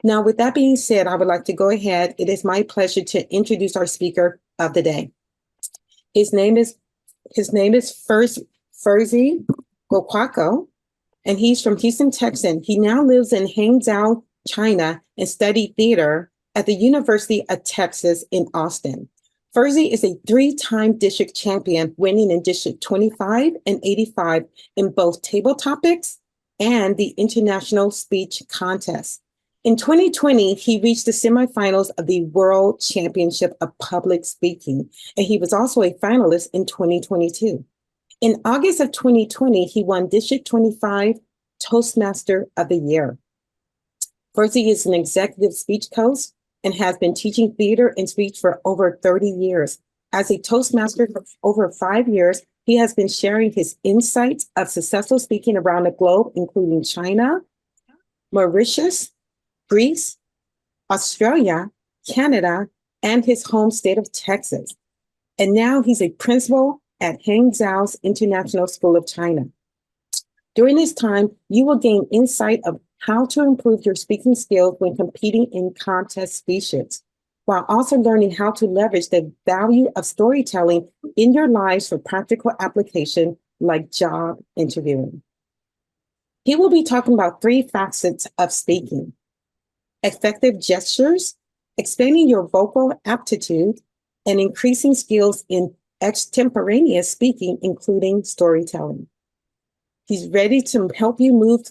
Now, with that being said, I would like to go ahead. It is my pleasure to introduce our speaker of the day. His name is Fursey GOTUACO, and he's from Houston, Texas. He now lives in Hangzhou, China, and studied theater at the University of Texas in Austin. Fursey is a three-time district champion, winning in District 25 and 85 in both table topics and the International Speech Contest. In 2020, he reached the semifinals of the World Championship of Public Speaking, and he was also a finalist in 2022. In August of 2020, he won District 25 Toastmaster of the Year. Fursey is an executive speech coach and has been teaching theater and speech for over 30 years. As a Toastmaster for over 5 years, he has been sharing his insights of successful speaking around the globe, including China, Mauritius, Greece, Australia, Canada, and his home state of Texas. And now he's a principal at Hangzhou's International School of China. During this time, you will gain insight of how to improve your speaking skills when competing in contest speeches, while also learning how to leverage the value of storytelling in your lives for practical application like job interviewing. He will be talking about 3 facets of speaking: effective gestures, expanding your vocal aptitude, and increasing skills in extemporaneous speaking, including storytelling. He's ready to help you move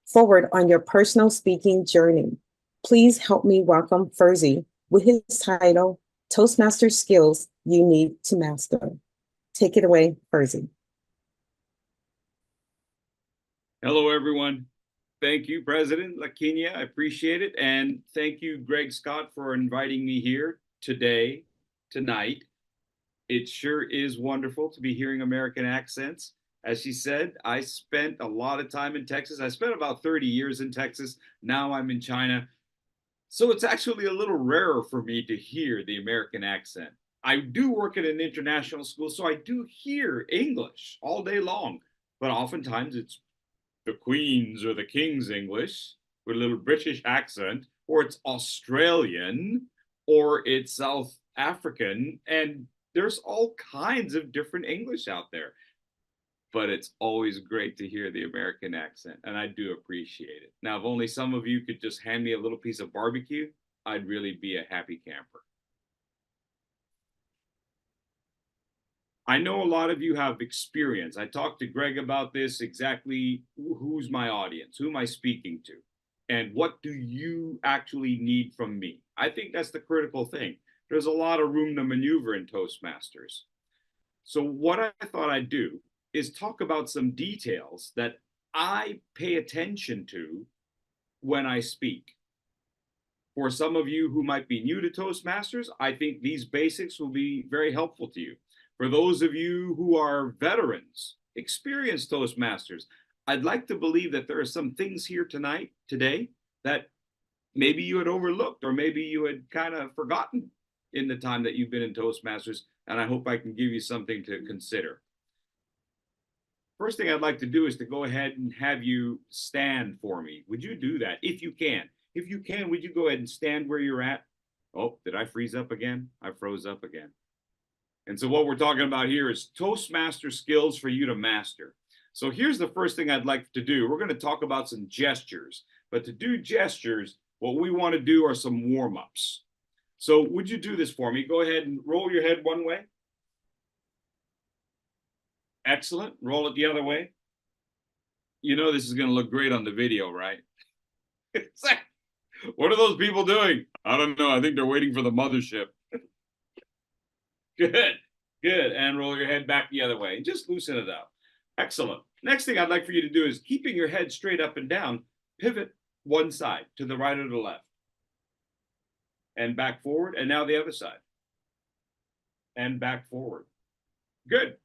forward on your personal speaking journey. Please help me welcome Fursey with his title, Toastmaster Skills You Need to Master. Take it away, Fursey. Hello, everyone. Thank you, President Lakinia. I appreciate it. And thank you, Greg Scott, for inviting me here tonight. It sure is wonderful to be hearing American accents. As she said, I spent a lot of time in Texas. I spent about 30 years in Texas. Now I'm in China. So it's actually a little rarer for me to hear the American accent. I do work at an international school, so I do hear English all day long. But oftentimes it's the Queen's or the King's English with a little British accent, or it's Australian, or it's South African, and there's all kinds of different English out there. But it's always great to hear the American accent, and I do appreciate it. Now, if only some of you could just hand me a little piece of barbecue, I'd really be a happy camper. I know a lot of you have experience. I talked to Greg about this, exactly who's my audience, who am I speaking to, and what do you actually need from me? I think that's the critical thing. There's a lot of room to maneuver in Toastmasters. So what I thought I'd do is talk about some details that I pay attention to when I speak. For some of you who might be new to Toastmasters, I think these basics will be very helpful to you. For those of you who are veterans, experienced Toastmasters, I'd like to believe that there are some things here today, that maybe you had overlooked, or maybe you had kind of forgotten in the time that you've been in Toastmasters, and I hope I can give you something to consider. First thing I'd like to do is to go ahead and have you stand for me. Would you do that if you can? If you can, would you go ahead and stand where you're at? Oh, did I freeze up again? I froze up again. And so what we're talking about here is Toastmaster skills for you to master. So here's the first thing I'd like to do. We're going to talk about some gestures. But to do gestures, what we want to do are some warm-ups. So would you do this for me? Go ahead and roll your head one way. Excellent. Roll it the other way. You know this is going to look great on the video, right? What are those people doing? I don't know. I think they're waiting for the mothership. Good, good. And roll your head back the other way. Just loosen it up. Excellent. Next thing I'd like for you to do is, keeping your head straight up and down, pivot one side to the right or the left. And back forward. And now the other side. And back forward. Good.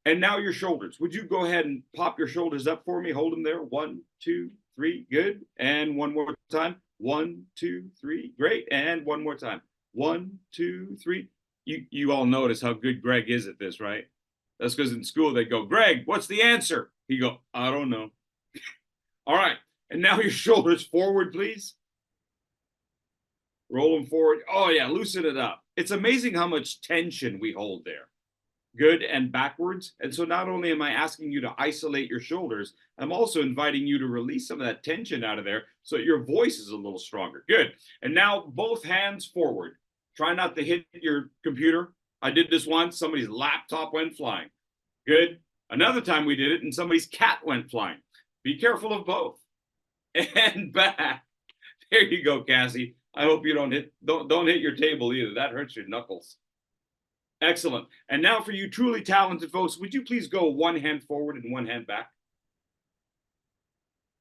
And now your shoulders. Would you go ahead and pop your shoulders up for me? Hold them there. 1, 2, 3. Good. And one more time. 1, 2, 3. Great. And one more time. 1, 2, 3. You all notice how good Greg is at this, right? That's because in school they go, Greg, what's the answer? He go, I don't know. All right. And now your shoulders forward, please. Roll them forward. Oh yeah, loosen it up. It's amazing how much tension we hold there. Good, and backwards. And so not only am I asking you to isolate your shoulders, I'm also inviting you to release some of that tension out of there so that your voice is a little stronger. Good. And now both hands forward. Try not to hit your computer. I did this once. Somebody's laptop went flying. Good. Another time we did it and somebody's cat went flying. Be careful of both. And back. There you go, Cassie. I hope you don't hit your table either. That hurts your knuckles. Excellent. And now for you truly talented folks, would you please go one hand forward and one hand back?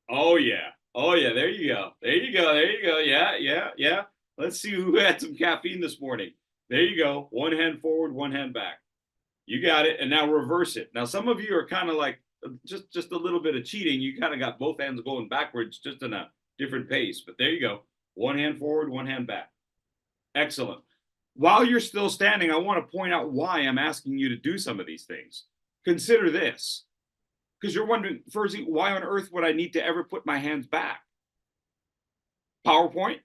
Oh yeah. Oh yeah. There you go. There you go. There you go. Yeah, yeah, yeah. Let's see who had some caffeine this morning. There you go. One hand forward, one hand back. You got it. And now reverse it. Now some of you are kind of like just a little bit of cheating. You kind of got both hands going backwards, just in a different pace. But there you go. One hand forward, one hand back. Excellent. While you're still standing, I want to point out why I'm asking you to do some of these things. Consider this, because you're wondering, Fursey, why on earth would I need to ever put my hands back? PowerPoint,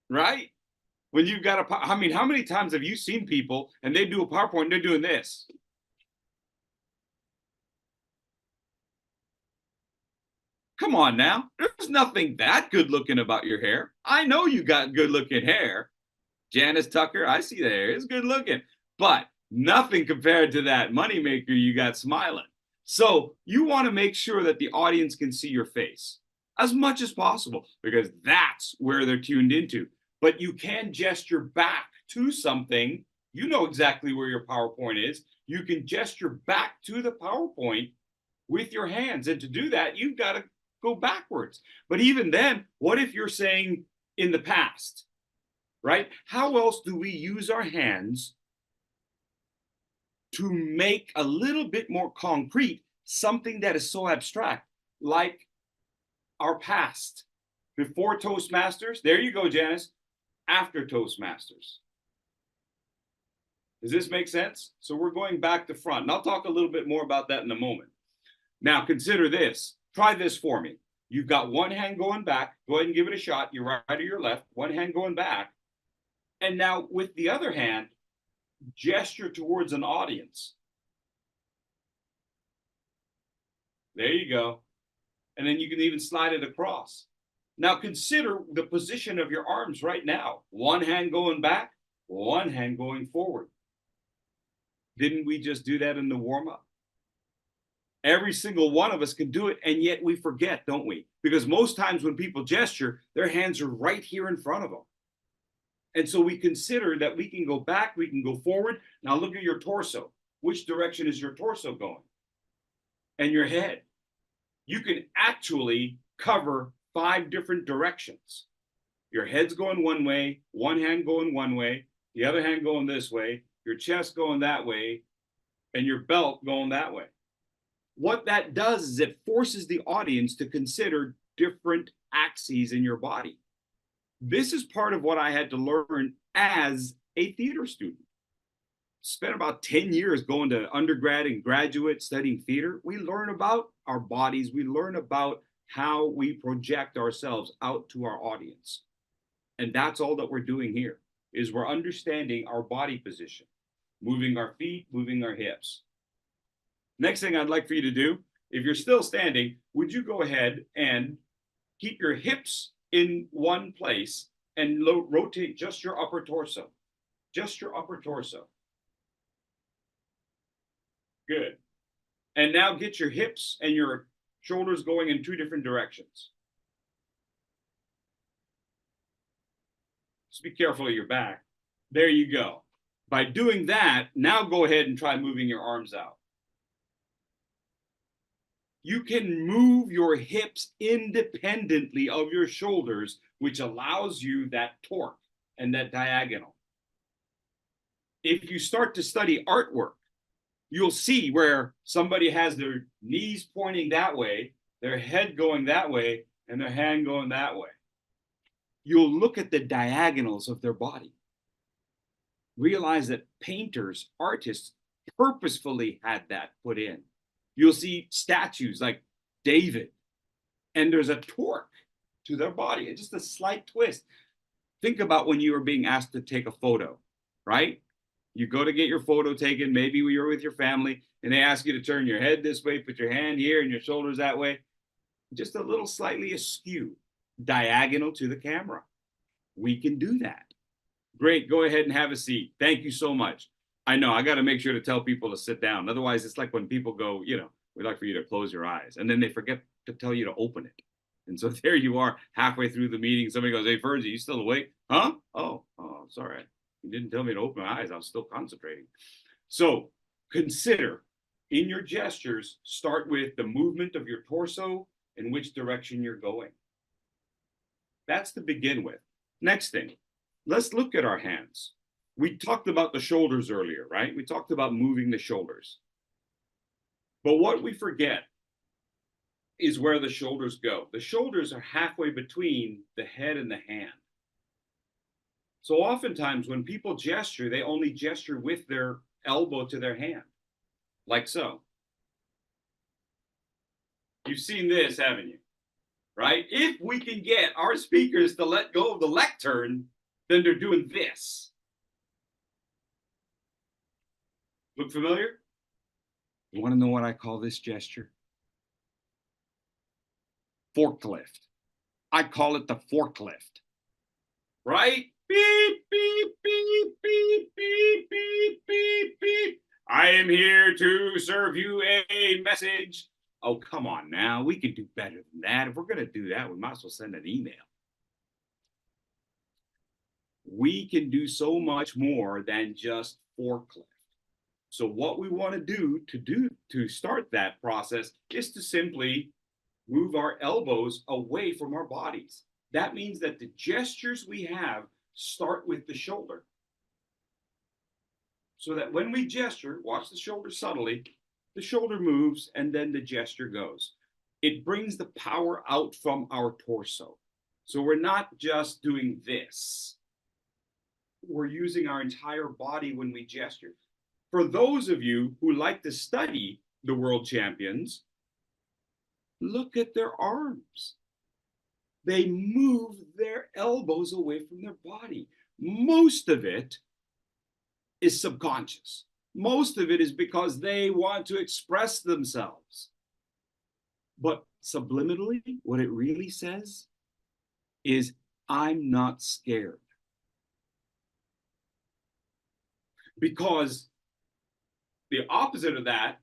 right? When you've got I mean, how many times have you seen people and they do a PowerPoint and they're doing this? Come on now, there's nothing that good looking about your hair. I know you got good looking hair. Janice Tucker, I see the hair. It's good looking, but nothing compared to that moneymaker you got smiling. So you want to make sure that the audience can see your face as much as possible, because that's where they're tuned into. But you can gesture back to something. You know exactly where your PowerPoint is. You can gesture back to the PowerPoint with your hands. And to do that, you've got to go backwards. But even then, what if you're saying in the past? Right? How else do we use our hands to make a little bit more concrete something that is so abstract, like our past? Before Toastmasters, there you go, Janice. After Toastmasters. Does this make sense? So we're going back to front, and I'll talk a little bit more about that in a moment. Now consider this. Try this for me. You've got one hand going back. Go ahead and give it a shot. Your right or your left. One hand going back. And now with the other hand, gesture towards an audience. There you go. And then you can even slide it across. Now consider the position of your arms right now. One hand going back, one hand going forward. Didn't we just do that in the warm-up? Every single one of us can do it, and yet we forget, don't we? Because most times when people gesture, their hands are right here in front of them. And so we consider that we can go back, we can go forward. Now look at your torso. Which direction is your torso going? And your head. You can actually cover 5 different directions. Your head's going one way, one hand going one way, the other hand going this way, your chest going that way, and your belt going that way. What that does is it forces the audience to consider different axes in your body. This is part of what I had to learn as a theater student. Spent about 10 years going to undergrad and graduate studying theater. We learn about our bodies. We learn about how we project ourselves out to our audience. And that's all that we're doing here, is we're understanding our body position, moving our feet, moving our hips. Next thing I'd like for you to do, if you're still standing, would you go ahead and keep your hips in one place and rotate just your upper torso. Just your upper torso. Good. And now get your hips and your shoulders going in 2 different directions. Just be careful of your back. There you go. By doing that, now go ahead and try moving your arms out. You can move your hips independently of your shoulders, which allows you that torque and that diagonal. If you start to study artwork, you'll see where somebody has their knees pointing that way, their head going that way, and their hand going that way. You'll look at the diagonals of their body. Realize that painters, artists purposefully had that put in. You'll see statues like David, and there's a torque to their body, just a slight twist. Think about when you were being asked to take a photo, right? You go to get your photo taken, maybe you're with your family, and they ask you to turn your head this way, put your hand here and your shoulders that way, just a little slightly askew, diagonal to the camera. We can do that. Great, go ahead and have a seat. Thank you so much. I know, I got to make sure to tell people to sit down. Otherwise, it's like when people go, you know, we'd like for you to close your eyes, and then they forget to tell you to open it. And so there you are, halfway through the meeting, somebody goes, hey, Fursey, you still awake? Huh? Oh, sorry. You didn't tell me to open my eyes. I was still concentrating. So consider in your gestures, start with the movement of your torso and which direction you're going. That's to begin with. Next thing, let's look at our hands. We talked about the shoulders earlier, right? We talked about moving the shoulders. But what we forget is where the shoulders go. The shoulders are halfway between the head and the hand. So oftentimes when people gesture, they only gesture with their elbow to their hand, like so. You've seen this, haven't you? Right? If we can get our speakers to let go of the lectern, then they're doing this. Look familiar? You want to know what I call this gesture? Forklift. I call it the forklift. Right? Beep, beep, beep, beep, beep, beep, beep, beep. I am here to serve you a message. Oh, come on now. We can do better than that. If we're going to do that, we might as well send an email. We can do so much more than just forklift. So what we want to do to start that process is to simply move our elbows away from our bodies. That means that the gestures we have start with the shoulder. So that when we gesture, watch the shoulder subtly, the shoulder moves and then the gesture goes. It brings the power out from our torso. So we're not just doing this. We're using our entire body when we gesture. For those of you who like to study the world champions, look at their arms. They move their elbows away from their body. Most of it is subconscious. Most of it is because they want to express themselves. But subliminally, what it really says is, I'm not scared. Because the opposite of that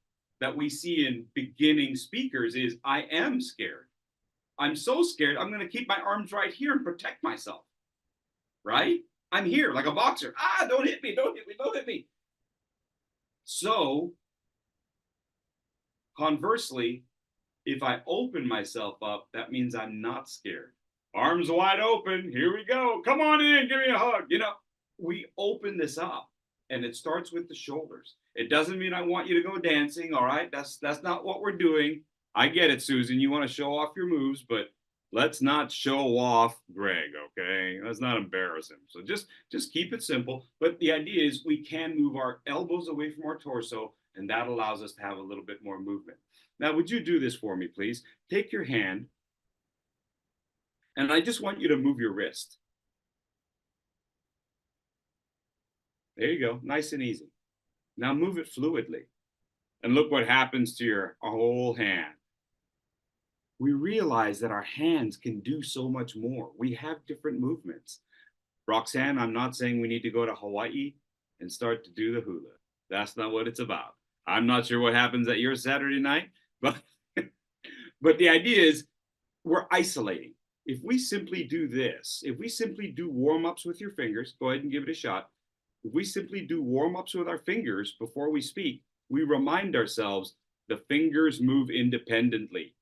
we see in beginning speakers is, I am scared. I'm so scared, I'm going to keep my arms right here and protect myself. Right? I'm here like a boxer. Don't hit me, don't hit me, don't hit me. So, conversely, if I open myself up, that means I'm not scared. Arms wide open, here we go. Come on in, give me a hug. You know, we open this up, and it starts with the shoulders. It doesn't mean I want you to go dancing, all right? That's not what we're doing. I get it, Susan. You want to show off your moves, but let's not show off Greg, okay? Let's not embarrass him. So just keep it simple. But the idea is we can move our elbows away from our torso, and that allows us to have a little bit more movement. Now, would you do this for me, please? Take your hand, and I just want you to move your wrist. There you go, nice and easy. Now move it fluidly, and look what happens to your whole hand. We realize that our hands can do so much more. We have different movements. Roxanne, I'm not saying we need to go to Hawaii and start to do the hula. That's not what it's about. I'm not sure what happens at your Saturday night, but the idea is we're isolating. If we simply do this, if we simply do warm-ups with your fingers, go ahead and give it a shot. If we simply do warm-ups with our fingers before we speak, we remind ourselves the fingers move independently.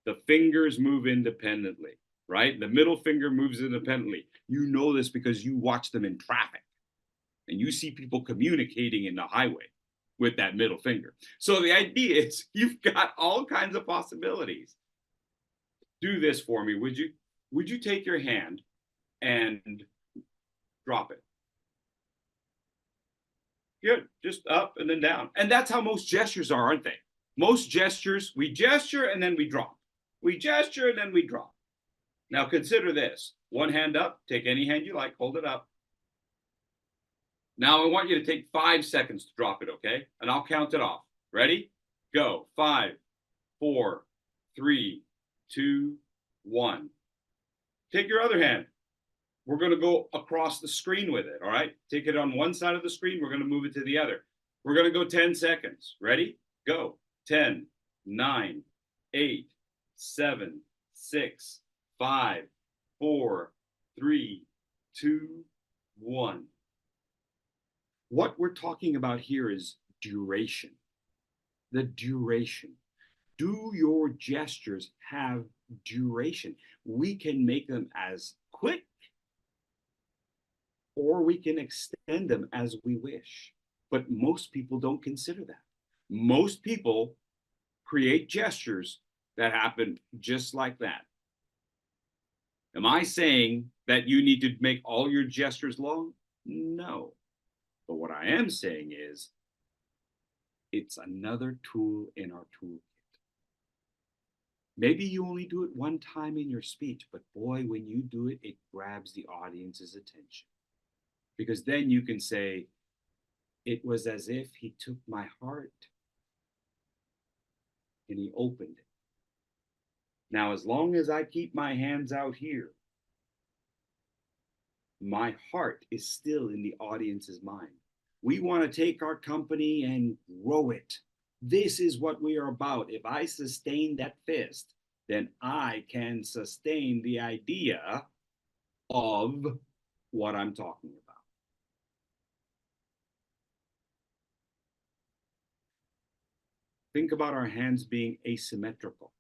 The fingers move independently, right? The middle finger moves independently. You know this because you watch them in traffic and you see people communicating in the highway with that middle finger. So the idea is you've got all kinds of possibilities. Do this for me, would you? Would you take your hand and drop it? Good, just up and then down. And that's how most gestures are, aren't they? Most gestures, we gesture and then we drop. We gesture and then we drop. Now consider this. One hand up, take any hand you like, hold it up. Now I want you to take 5 seconds to drop it, okay? And I'll count it off. Ready? Go. 5, 4, 3, 2, 1. Take your other hand. We're going to go across the screen with it, all right? Take it on one side of the screen. We're going to move it to the other. We're going to go 10 seconds. Ready? Go. 10, 9, 8, 7, 6, 5, 4, 3, 2, 1. What we're talking about here is duration. The duration. Do your gestures have duration? We can make them as quick or we can extend them as we wish. But most people don't consider that. Most people create gestures that happen just like that. Am I saying that you need to make all your gestures long? No. But what I am saying is it's another tool in our toolkit. Maybe you only do it one time in your speech, but boy, when you do it, it grabs the audience's attention. Because then you can say, it was as if he took my heart and he opened it. Now, as long as I keep my hands out here, my heart is still in the audience's mind. We want to take our company and grow it. This is what we are about. If I sustain that fist, then I can sustain the idea of what I'm talking about. Think about our hands being asymmetrical.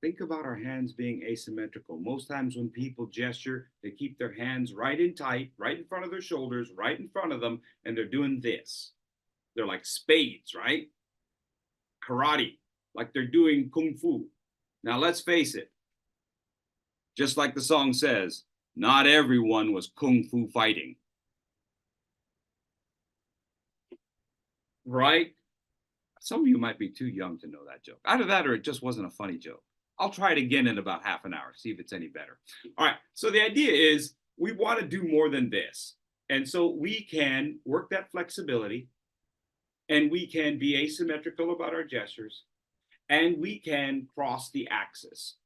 Think about our hands being asymmetrical. Most times when people gesture, they keep their hands right in tight, right in front of their shoulders, right in front of them, and they're doing this. They're like spades, right? Karate, like they're doing kung fu. Now let's face it. Just like the song says, not everyone was kung fu fighting. Right? Some of you might be too young to know that joke. Either that or it just wasn't a funny joke. I'll try it again in about half an hour, see if it's any better. All right, so the idea is we want to do more than this. And so we can work that flexibility, and we can be asymmetrical about our gestures, and we can cross the axis.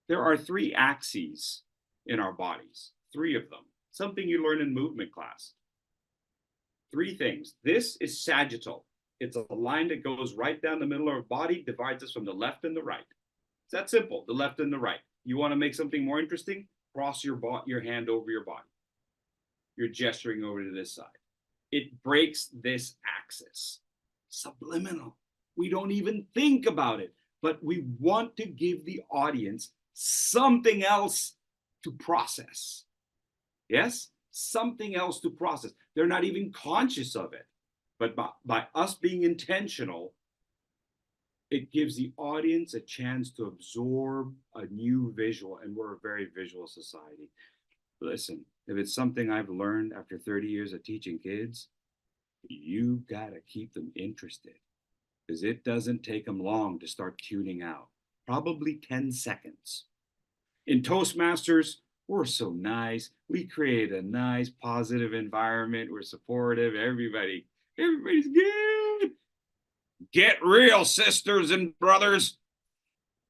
There are 3 axes in our bodies, 3 of them, something you learn in movement class. 3 things. This is sagittal. It's a line that goes right down the middle of our body, divides us from the left and the right. It's that simple, the left and the right. You want to make something more interesting? Cross your hand over your body. You're gesturing over to this side. It breaks this axis. Subliminal. We don't even think about it, but we want to give the audience something else to process. Yes? Something else to process. They're not even conscious of it. But by us being intentional, it gives the audience a chance to absorb a new visual, and we're a very visual society. Listen, if it's something I've learned after 30 years of teaching kids, you gotta keep them interested, because it doesn't take them long to start tuning out. Probably 10 seconds. In Toastmasters, we're so nice. We create a nice, positive environment. We're supportive. Everybody's good. Get real, sisters and brothers.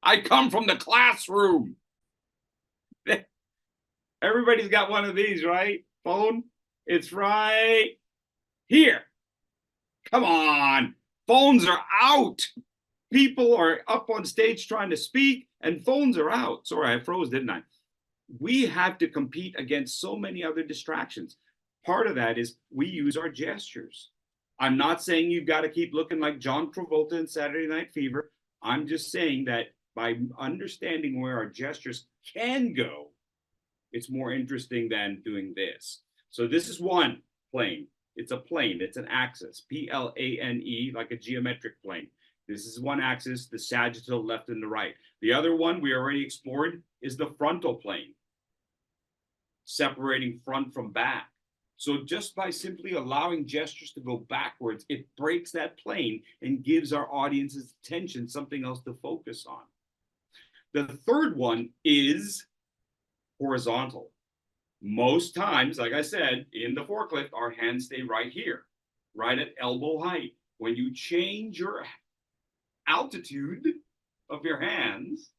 I come from the classroom. Everybody's got one of these, right? Phone? It's right here. Come on. Phones are out. People are up on stage trying to speak, and phones are out. Sorry, I froze, didn't I? We have to compete against so many other distractions. Part of that is we use our gestures. I'm not saying you've got to keep looking like John Travolta in Saturday Night Fever. I'm just saying that by understanding where our gestures can go, it's more interesting than doing this. So this is one plane. It's a plane. It's an axis. Plane, like a geometric plane. This is one axis, the sagittal left and the right. The other one we already explored is the frontal plane, separating front from back. So just by simply allowing gestures to go backwards, it breaks that plane and gives our audience's attention something else to focus on. The third one is horizontal. Most times, like I said, in the forklift, our hands stay right here, right at elbow height. When you change your altitude of your hands,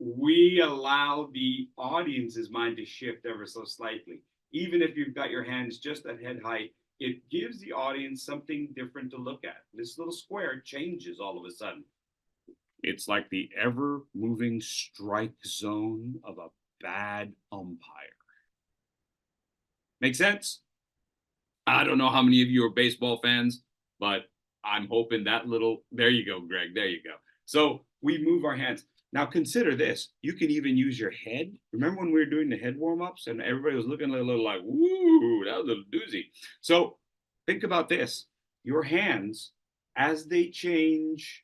we allow the audience's mind to shift ever so slightly. Even if you've got your hands just at head height, it gives the audience something different to look at. This little square changes all of a sudden. It's like the ever-moving strike zone of a bad umpire. Make sense? I don't know how many of you are baseball fans, but I'm hoping that little, there you go, Greg, there you go. So we move our hands. Now consider this, you can even use your head. Remember when we were doing the head warm-ups and everybody was looking a little like, woo, that was a doozy. So think about this, your hands, as they change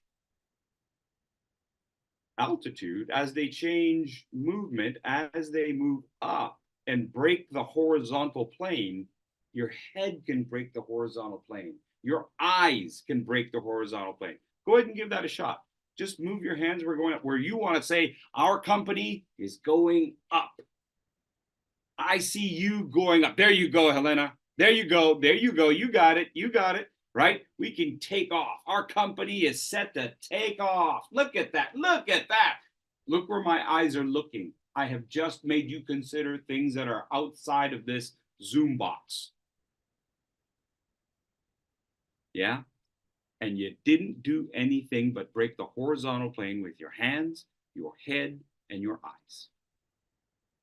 altitude, as they change movement, as they move up and break the horizontal plane, your head can break the horizontal plane. Your eyes can break the horizontal plane. Go ahead and give that a shot. Just move your hands. We're going up where you want to say, our company is going up. I see you going up. There you go, Helena. There you go. There you go. You got it. You got it. Right? We can take off. Our company is set to take off. Look at that. Look at that. Look where my eyes are looking. I have just made you consider things that are outside of this Zoom box. Yeah? And you didn't do anything but break the horizontal plane with your hands, your head, and your eyes.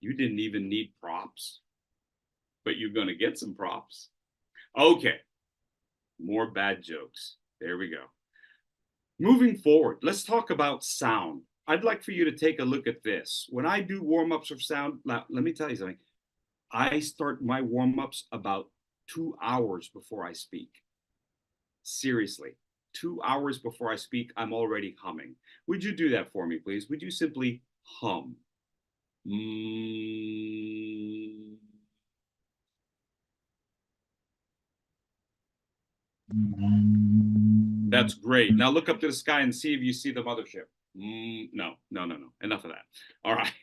You didn't even need props, but you're going to get some props. Okay, more bad jokes. There we go. Moving forward, let's talk about sound. I'd like for you to take a look at this. When I do warm-ups for sound, let me tell you something. I start my warm-ups about 2 hours before I speak. Seriously, 2 hours before I speak, I'm already humming. Would you do that for me, please? Would you simply hum? That's great. Now look up to the sky and see if you see the mothership. No. Enough of that. All right.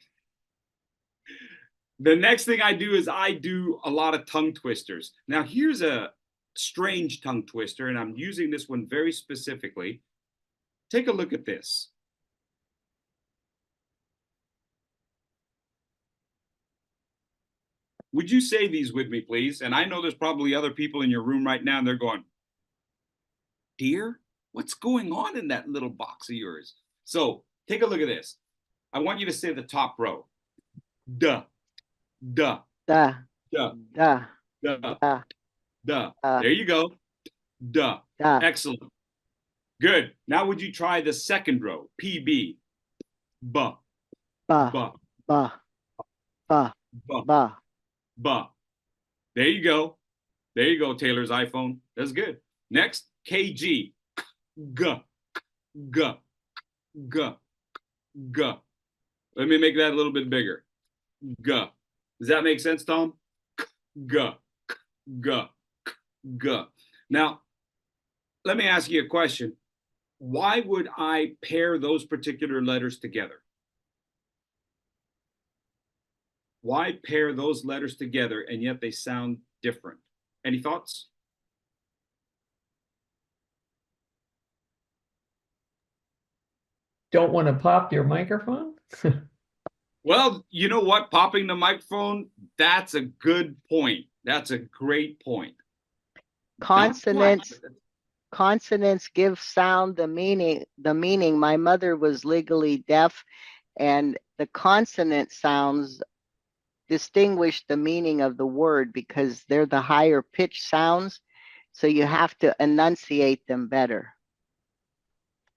The next thing I do is I do a lot of tongue twisters. Now here's a strange tongue twister, and I'm using this one very specifically. Take a look at this. Would you say these with me, please? And I know there's probably other people in your room right now, and they're going, dear, what's going on in that little box of yours? So take a look at this. I want you to say the top row. Duh, duh, Da, duh, da, duh, da, duh. There you go. Duh. da. Excellent. Good. Now would you try the second row? PB. Buh. Ba, Buh. ba, ba, Buh. ba. Buh. There you go. There you go, Taylor's iPhone. That's good. Next, KG. Guh. Guh. Guh. Guh. Let me make that a little bit bigger. Guh. Does that make sense, Tom? Guh. Guh. Guh. Now, let me ask you a question. Why would I pair those particular letters together? Why pair those letters together and yet they sound different? Any thoughts? Don't want to pop your microphone? Well, you know what? Popping the microphone, that's a good point. That's a great point. Consonants, consonants give sound the meaning. My mother was legally deaf, and the consonant sounds distinguish the meaning of the word because they're the higher pitch sounds. So you have to enunciate them better.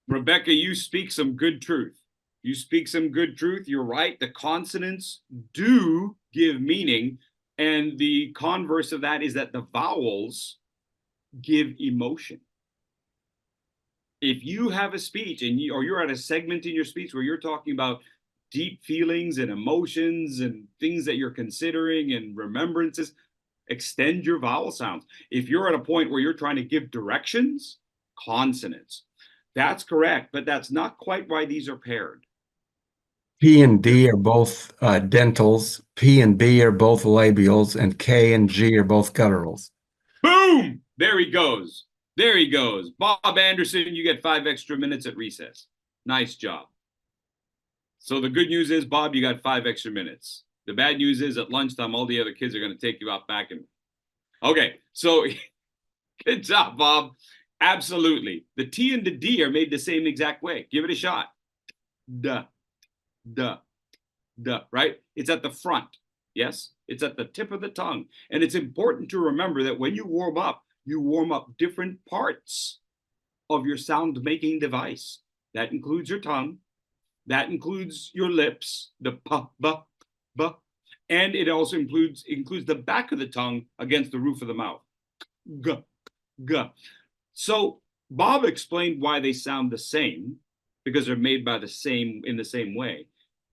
Rebecca, you speak some good truth. You speak some good truth. You're right. The consonants do give meaning. And the converse of that is that the vowels give emotion. If you have a speech and or you're at a segment in your speech where you're talking about deep feelings and emotions and things that you're considering and remembrances, extend your vowel sounds. If you're at a point where you're trying to give directions, consonants. That's correct, but that's not quite why these are paired. P and D are both dentals. P and B are both labials, and K and G are both gutturals. Boom! There he goes. There he goes. Bob Anderson, you get 5 extra minutes at recess. Nice job. So the good news is, Bob, you got 5 extra minutes. The bad news is at lunchtime, all the other kids are going to take you out back and... Okay, so good job, Bob. Absolutely. The T and the D are made the same exact way. Give it a shot. Duh, duh, duh, right? It's at the front. Yes, it's at the tip of the tongue. And it's important to remember that when you warm up different parts of your sound-making device. That includes your tongue. That includes your lips, the pa, ba, ba. And it also includes the back of the tongue against the roof of the mouth. G, g. So Bob explained why they sound the same, because they're made by in the same way.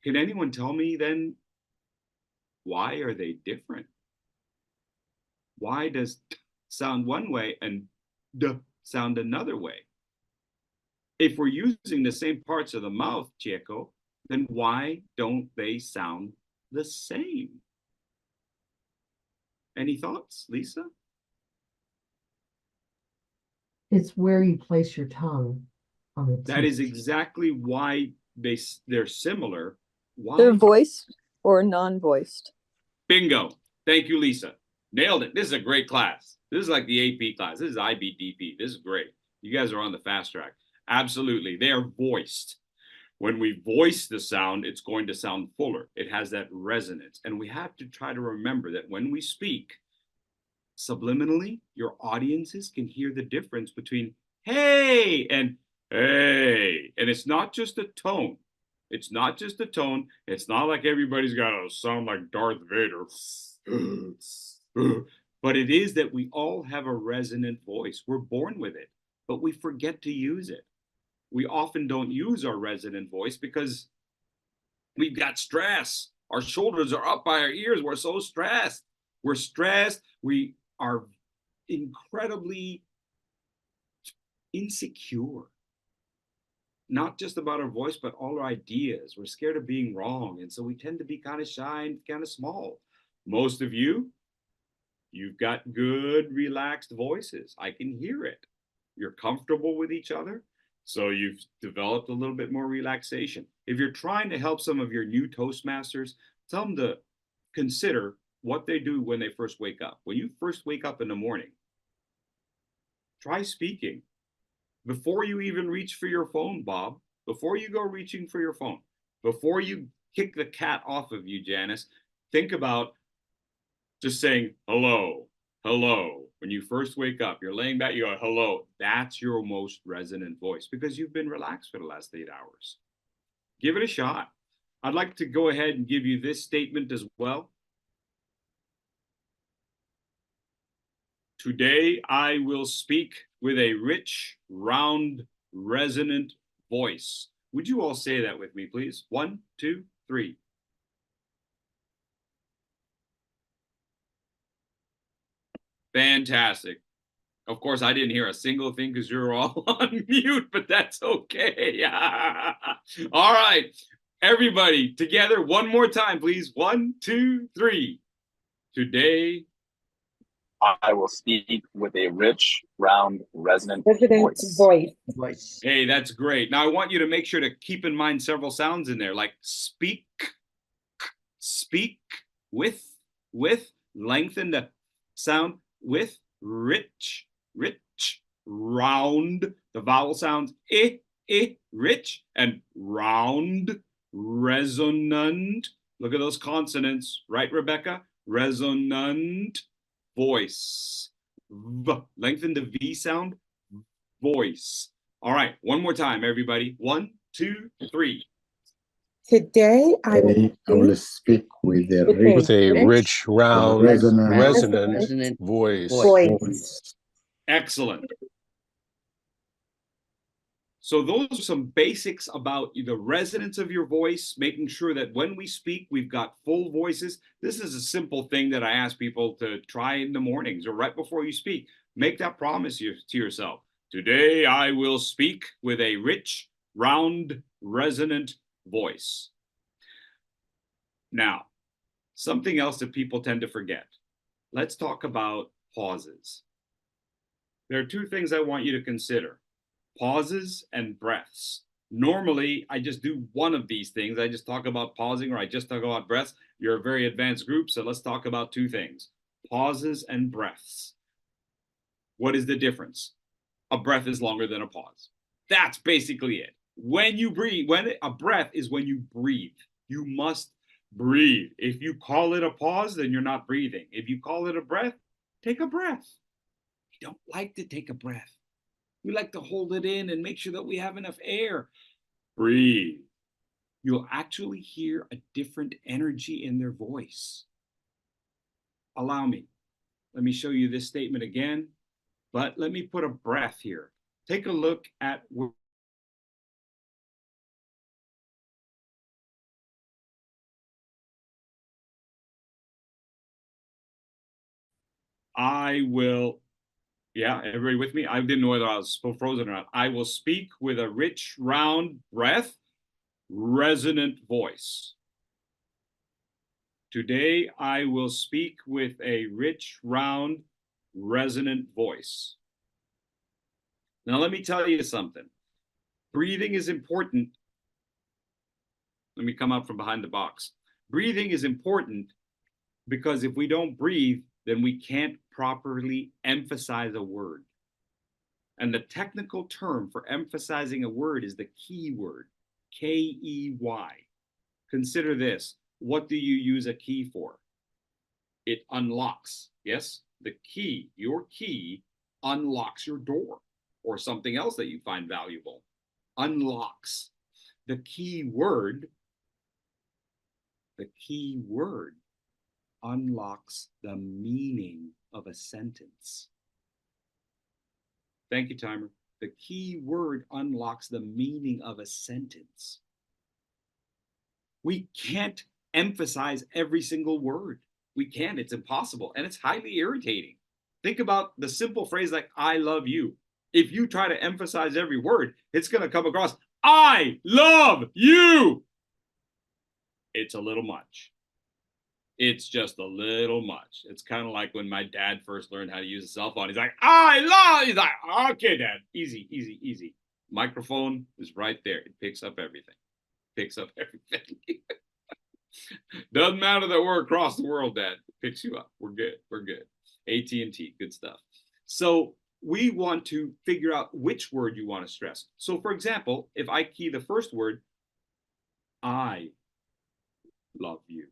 Can anyone tell me then, why are they different? Why does t sound one way and d sound another way? If we're using the same parts of the mouth, Chieko, then why don't they sound the same? Any thoughts, Lisa? It's where you place your tongue on the That is teeth. exactly why they're similar. Why? They're voiced or non-voiced. Bingo. Thank you, Lisa. Nailed it. This is a great class. This is like the AP class. This is IBDP. This is great. You guys are on the fast track. Absolutely. They are voiced. When we voice the sound, it's going to sound fuller. It has that resonance. And we have to try to remember that when we speak, subliminally, your audiences can hear the difference between hey and hey. And it's not just a tone. It's not just a tone. It's not like everybody's got to sound like Darth Vader. But it is that we all have a resonant voice. We're born with it, but we forget to use it. We often don't use our resonant voice because we've got stress. Our shoulders are up by our ears. We're so stressed. We're stressed. We are incredibly insecure. Not just about our voice, but all our ideas. We're scared of being wrong. And so we tend to be kind of shy and kind of small. Most of you, you've got good, relaxed voices. I can hear it. You're comfortable with each other. So you've developed a little bit more relaxation. If you're trying to help some of your new Toastmasters, tell them to consider what they do when they first wake up. When you first wake up in the morning, try speaking. Before you even reach for your phone, Bob, before you go reaching for your phone, before you kick the cat off of you, Janice, think about just saying hello, hello. When you first wake up, you're laying back, you go, hello. That's your most resonant voice because you've been relaxed for the last 8 hours. Give it a shot. I'd like to go ahead and give you this statement as well. Today, I will speak with a rich, round, resonant voice. Would you all say that with me, please? 1, 2, 3. Fantastic. Of course, I didn't hear a single thing because you're all on mute, but that's okay. All right, everybody together one more time, please. 1, 2, 3. Today, I will speak with a rich, round, resonant voice. Hey, that's great. Now I want you to make sure to keep in mind several sounds in there, like speak, with, lengthen the sound, with, rich, round. The vowel sounds rich, and round, resonant. Look at those consonants, right, Rebecca? Resonant. Voice. Lengthen the V sound. Voice. All right, one more time, everybody. 1, 2, 3. Today, I will speak with a rich, round, resonant voice. Excellent. So those are some basics about the resonance of your voice, making sure that when we speak, we've got full voices. This is a simple thing that I ask people to try in the mornings or right before you speak. Make that promise to yourself. Today, I will speak with a rich, round, resonant voice. Now, something else that people tend to forget. Let's talk about pauses. There are two things I want you to consider: pauses and breaths. Normally, I just do one of these things. I just talk about pausing, or I just talk about breaths. You're a very advanced group, so let's talk about two things: pauses and breaths. What is the difference? A breath is longer than a pause. That's basically it. When you breathe, a breath is when you breathe. You must breathe. If you call it a pause, then you're not breathing. If you call it a breath, take a breath. We don't like to take a breath. We like to hold it in and make sure that we have enough air. Breathe. You'll actually hear a different energy in their voice. Allow me. Let me show you this statement again, but let me put a breath here. Take a look at I will. Yeah, everybody with me? I didn't know whether I was frozen or not. I will speak with a rich, round breath, resonant voice. Today, I will speak with a rich, round, resonant voice. Now, let me tell you something. Breathing is important. Let me come out from behind the box. Breathing is important because if we don't breathe, then we can't properly emphasize a word. And the technical term for emphasizing a word is the key word, K-E-Y. Consider this. What do you use a key for? It unlocks. Yes, the key, your key, unlocks your door or something else that you find valuable. Unlocks. The key word unlocks the meaning of a sentence. Thank you, timer. The key word unlocks the meaning of a sentence. We can't emphasize every single word. We can't. It's impossible. And it's highly irritating. Think about the simple phrase like, I love you. If you try to emphasize every word, it's going to come across, I love you. It's a little much. It's just a little much. It's kind of like when my dad first learned how to use a cell phone. He's like, I love, he's like, okay, Dad, easy, easy, easy. Microphone is right there. It picks up everything. Picks up everything. Doesn't matter that we're across the world, Dad. It picks you up. We're good. We're good. AT&T, good stuff. So we want to figure out which word you want to stress. So for example, if I key the first word, I love you.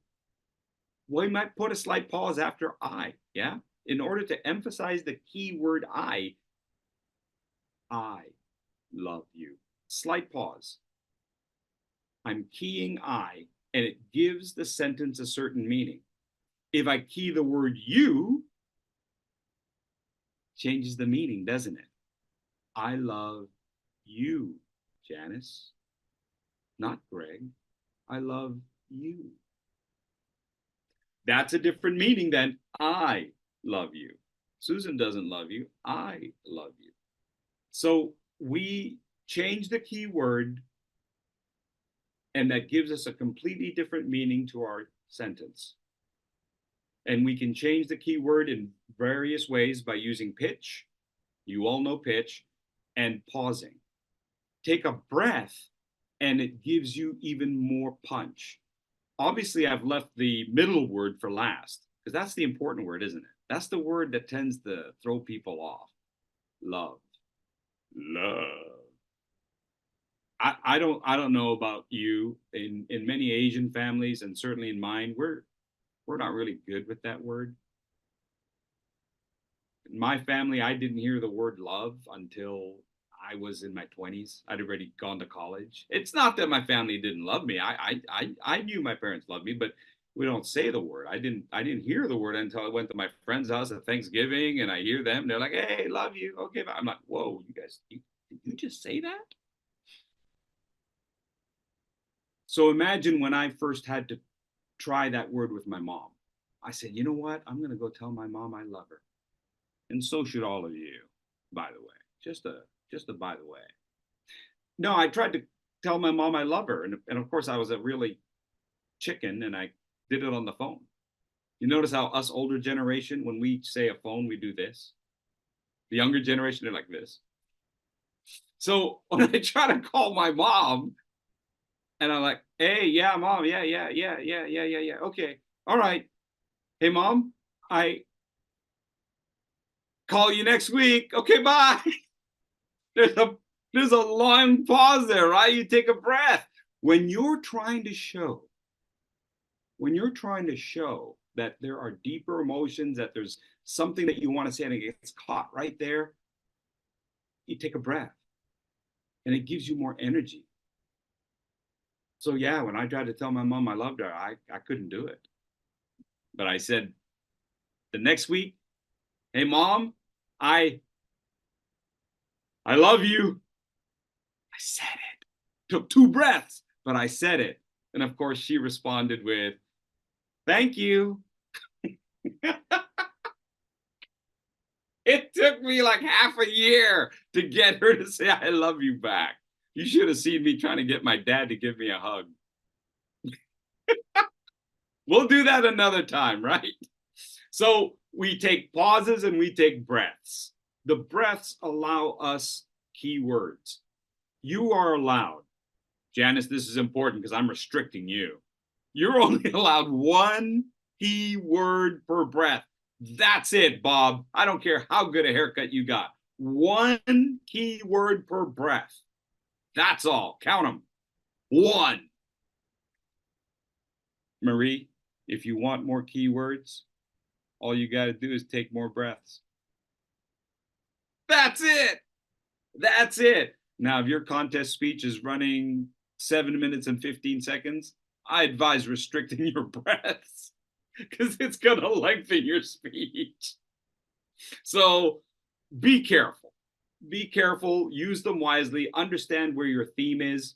We might put a slight pause after I, yeah? In order to emphasize the key word I love you. Slight pause. I'm keying I, and it gives the sentence a certain meaning. If I key the word you, changes the meaning, doesn't it? I love you, Janice. Not Greg. I love you. That's a different meaning than I love you. Susan doesn't love you. I love you. So we change the key word, and that gives us a completely different meaning to our sentence. And we can change the key word in various ways by using pitch. You all know pitch, and pausing. Take a breath, and it gives you even more punch. Obviously, I've left the middle word for last, because that's the important word, isn't it? That's the word that tends to throw people off. Love. Love. I don't know about you. In many Asian families, and certainly in mine, we're not really good with that word. In my family, I didn't hear the word love until I was in my 20s. I'd already gone to college. It's not that my family didn't love me. I knew my parents loved me, but we don't say the word. I didn't hear the word until I went to my friend's house at Thanksgiving, and I hear them. They're like, "Hey, love you." Okay, but I'm like, "Whoa, you guys, did you just say that?" So imagine when I first had to try that word with my mom. I said, you know what? I'm going to go tell my mom I love her. And so should all of you, by the way. Just a by the way. No, I tried to tell my mom I love her. And of course, I was a really chicken, and I did it on the phone. You notice how us older generation, when we say a phone, we do this. The younger generation, they're like this. So when I try to call my mom, and I'm like, hey, yeah, mom, yeah. Okay, all right. Hey, mom, I call you next week. Okay, bye. There's a long pause there, right? You take a breath. When you're trying to show that there are deeper emotions, that there's something that you want to say and it gets caught right there, you take a breath and it gives you more energy. So yeah, when I tried to tell my mom I loved her, I couldn't do it. But I said the next week, hey, mom, I love you. I said it. Took 2 breaths, but I said it. And of course, she responded with, thank you. It took me like half a year to get her to say, I love you back. You should have seen me trying to get my dad to give me a hug. We'll do that another time, right? So we take pauses and we take breaths. The breaths allow us keywords. You are allowed, Janice, this is important because I'm restricting you. You're only allowed 1 keyword per breath. That's it, Bob. I don't care how good a haircut you got. 1 keyword per breath. That's all. Count them. 1. Marie, if you want more keywords, all you got to do is take more breaths. That's it. That's it. Now, if your contest speech is running 7 minutes and 15 seconds, I advise restricting your breaths because it's going to lengthen your speech. So be careful. Be careful. Use them wisely. Understand where your theme is.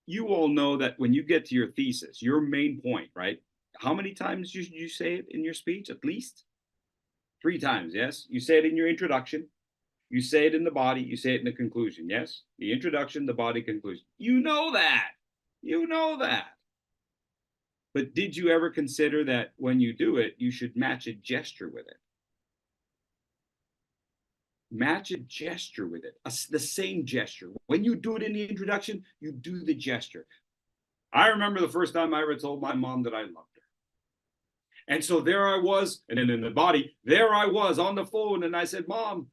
You all know that when you get to your thesis, your main point, right? How many times you say it in your speech? At least 3 times, yes? You say it in your introduction. You say it in the body. You say it in the conclusion, yes? The introduction, the body, conclusion. You know that. You know that. But did you ever consider that when you do it, you should match a gesture with it? Match a gesture with it, the same gesture. When you do it in the introduction, you do the gesture. I remember the first time I ever told my mom that I loved her. And so there I was, and then in the body, there I was on the phone, and I said, Mom,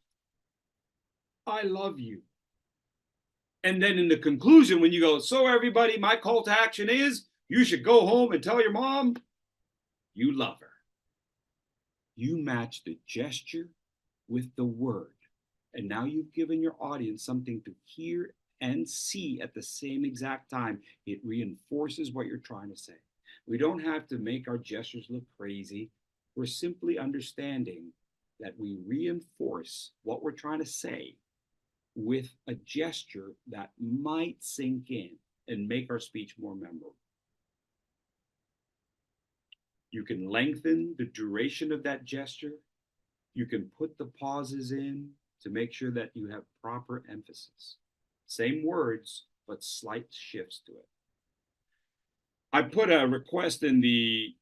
I love you. And then in the conclusion, when you go, so everybody, my call to action is, you should go home and tell your mom you love her. You match the gesture with the word. And now you've given your audience something to hear and see at the same exact time. It reinforces what you're trying to say. We don't have to make our gestures look crazy. We're simply understanding that we reinforce what we're trying to say with a gesture that might sink in and make our speech more memorable. You can lengthen the duration of that gesture. You can put the pauses in to make sure that you have proper emphasis. Same words, but slight shifts to it. I put a request in the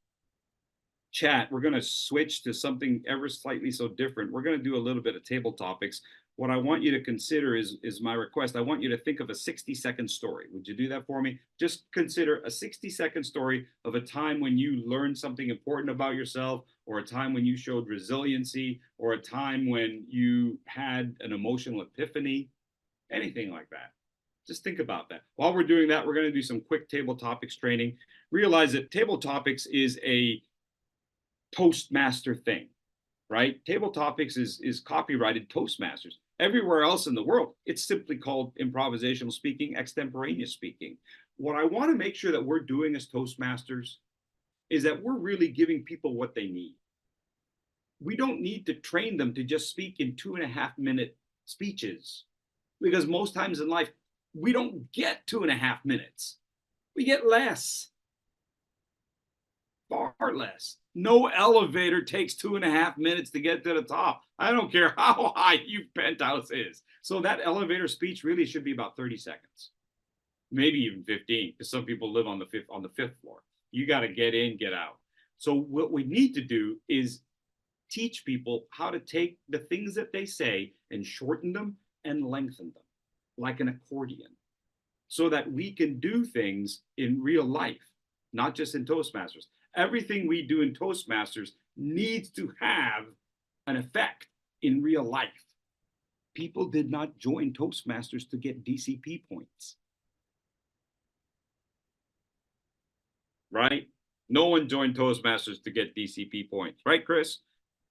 chat. We're going to switch to something ever slightly so different. We're going to do a little bit of table topics. What I want you to consider is my request. I want you to think of a 60-second story. Would you do that for me? Just consider a 60-second story of a time when you learned something important about yourself, or a time when you showed resiliency, or a time when you had an emotional epiphany, anything like that. Just think about that. While we're doing that, we're going to do some quick table topics training. Realize that table topics is a Toastmaster thing, right? Table topics is copyrighted Toastmasters. Everywhere else in the world, it's simply called improvisational speaking, extemporaneous speaking. What I want to make sure that we're doing as Toastmasters is that we're really giving people what they need. We don't need to train them to just speak in 2.5-minute speeches, because most times in life, we don't get 2.5 minutes. We get less, far less. No elevator takes 2.5 minutes to get to the top. I don't care how high your penthouse is. So that elevator speech really should be about 30 seconds, maybe even 15, because some people live on the fifth floor. You got to get in, get out. So what we need to do is teach people how to take the things that they say and shorten them and lengthen them like an accordion, so that we can do things in real life, not just in Toastmasters. Everything we do in Toastmasters needs to have an effect in real life. People did not join Toastmasters to get DCP points. Right? No one joined Toastmasters to get DCP points. Right, Chris?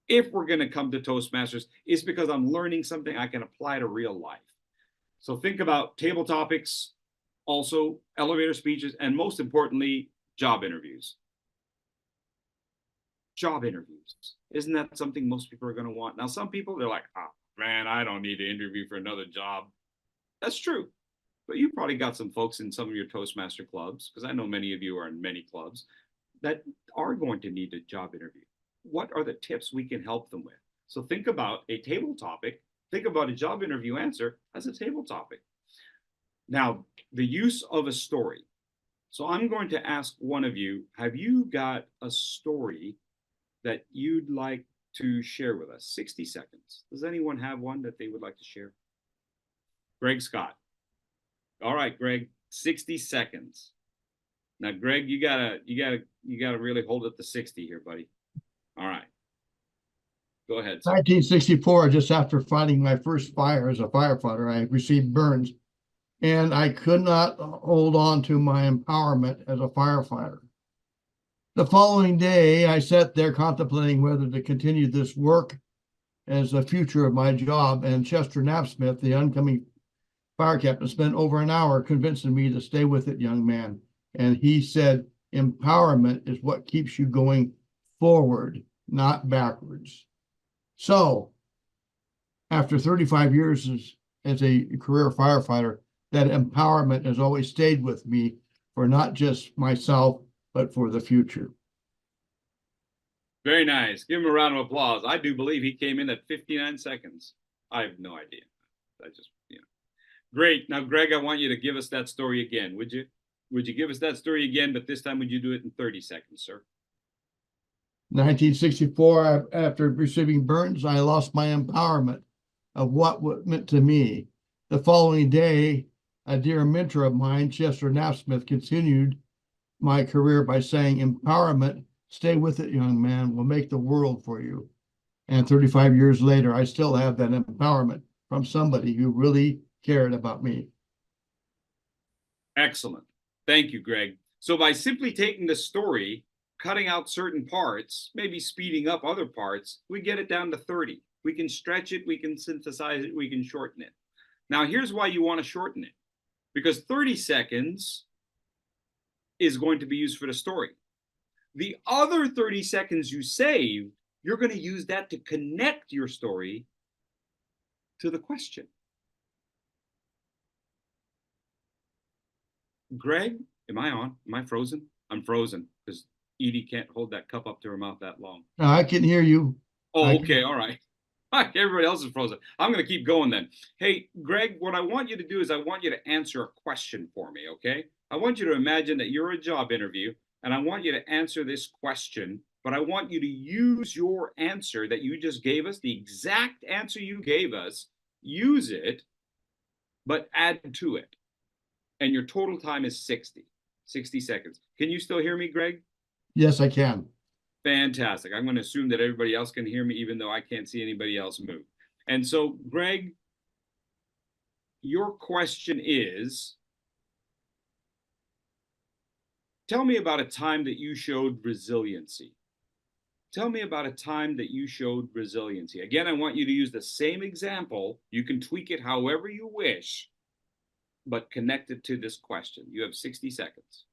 If we're going to come to Toastmasters, it's because I'm learning something I can apply to real life. So think about table topics, also elevator speeches, and most importantly, job interviews. Job interviews. Isn't that something most people are going to want? Now, some people, they're like, oh, man, I don't need to interview for another job. That's true. But you probably got some folks in some of your Toastmaster clubs, because I know many of you are in many clubs, that are going to need a job interview. What are the tips we can help them with? So think about a table topic. Think about a job interview answer as a table topic. Now, the use of a story. So I'm going to ask one of you, have you got a story that you'd like to share with us? 60 seconds. Does anyone have one that they would like to share? Greg Scott. All right, Greg, 60 seconds. Now, Greg, you gotta really hold up the 60 here, buddy. All right. Go ahead. 1964, just after fighting my first fire as a firefighter, I received burns, and I could not hold on to my empowerment as a firefighter. The following day, I sat there contemplating whether to continue this work as the future of my job, and Chester Knappsmith, the oncoming fire captain, spent over an hour convincing me to stay with it, young man. And he said, empowerment is what keeps you going forward, not backwards. So after 35 years as a career firefighter, that empowerment has always stayed with me for not just myself, but for the future. Very nice. Give him a round of applause. I do believe he came in at 59 seconds. I have no idea. I just, Great. Now, Greg, I want you to give us that story again, would you? Would you give us that story again, but this time would you do it in 30 seconds, sir? 1964, after receiving burns, I lost my empowerment of what it meant to me. The following day, a dear mentor of mine, Chester Knappsmith, continued my career by saying, empowerment, stay with it, young man, will make the world for you. And 35 years later, I still have that empowerment from somebody who really cared about me. Excellent. Thank you, Greg. So by simply taking the story, cutting out certain parts, maybe speeding up other parts, we get it down to 30. We can stretch it, we can synthesize it, we can shorten it. Now, here's why you want to shorten it. Because 30 seconds is going to be used for the story. The other 30 seconds you save, you're going to use that to connect your story to the question. Greg, am I on? Am I frozen? I'm frozen because Edie can't hold that cup up to her mouth that long. No, I can hear you. Oh, okay. All right. Everybody else is frozen. I'm going to keep going then. Hey, Greg, what I want you to do is I want you to answer a question for me, okay? I want you to imagine that you're a job interview, and I want you to answer this question, but I want you to use your answer that you just gave us, the exact answer you gave us, use it, but add to it. And your total time is 60 seconds. Can you still hear me, Greg? Yes, I can. Fantastic. I'm going to assume that everybody else can hear me, even though I can't see anybody else move. And so, Greg, your question is, tell me about a time that you showed resiliency. Tell me about a time that you showed resiliency. Again, I want you to use the same example. You can tweak it however you wish, but connect it to this question. You have 60 seconds.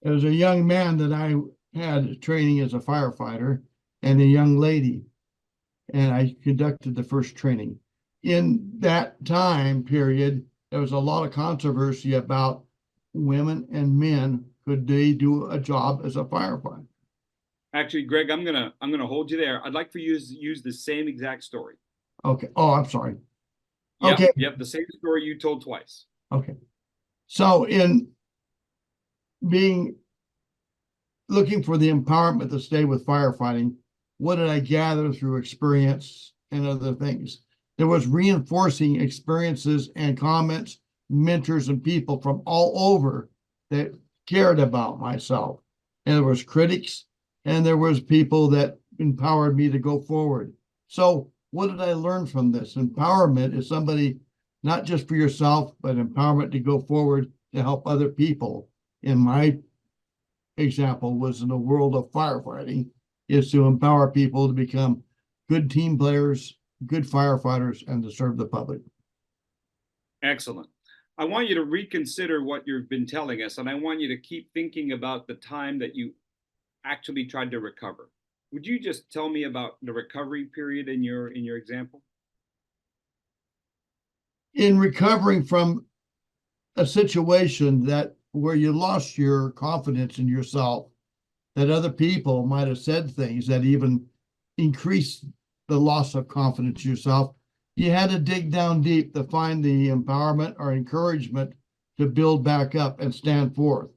There was a young man that I had training as a firefighter and a young lady, and I conducted the first training. In that time period, there was a lot of controversy about women and men. Could they do a job as a firefighter? Actually, Greg, I'm gonna hold you there. I'd like for you to use the same exact story. Okay. Oh, I'm sorry. Yep, Okay. Yep, the same story you told twice. Okay. So in being looking for the empowerment to stay with firefighting, what did I gather through experience and other things? There was reinforcing experiences and comments, mentors, and people from all over that cared about myself. And there was critics, and there was people that empowered me to go forward. So what did I learn from this? Empowerment is somebody, not just for yourself, but empowerment to go forward to help other people. In my example was in the world of firefighting, is to empower people to become good team players, good firefighters, and to serve the public. Excellent. I want you to reconsider what you've been telling us, and I want you to keep thinking about the time that you actually tried to recover. Would you just tell me about the recovery period in your example? In recovering from a situation that where you lost your confidence in yourself, that other people might have said things that even increased the loss of confidence in yourself, you had to dig down deep to find the empowerment or encouragement to build back up and stand forth.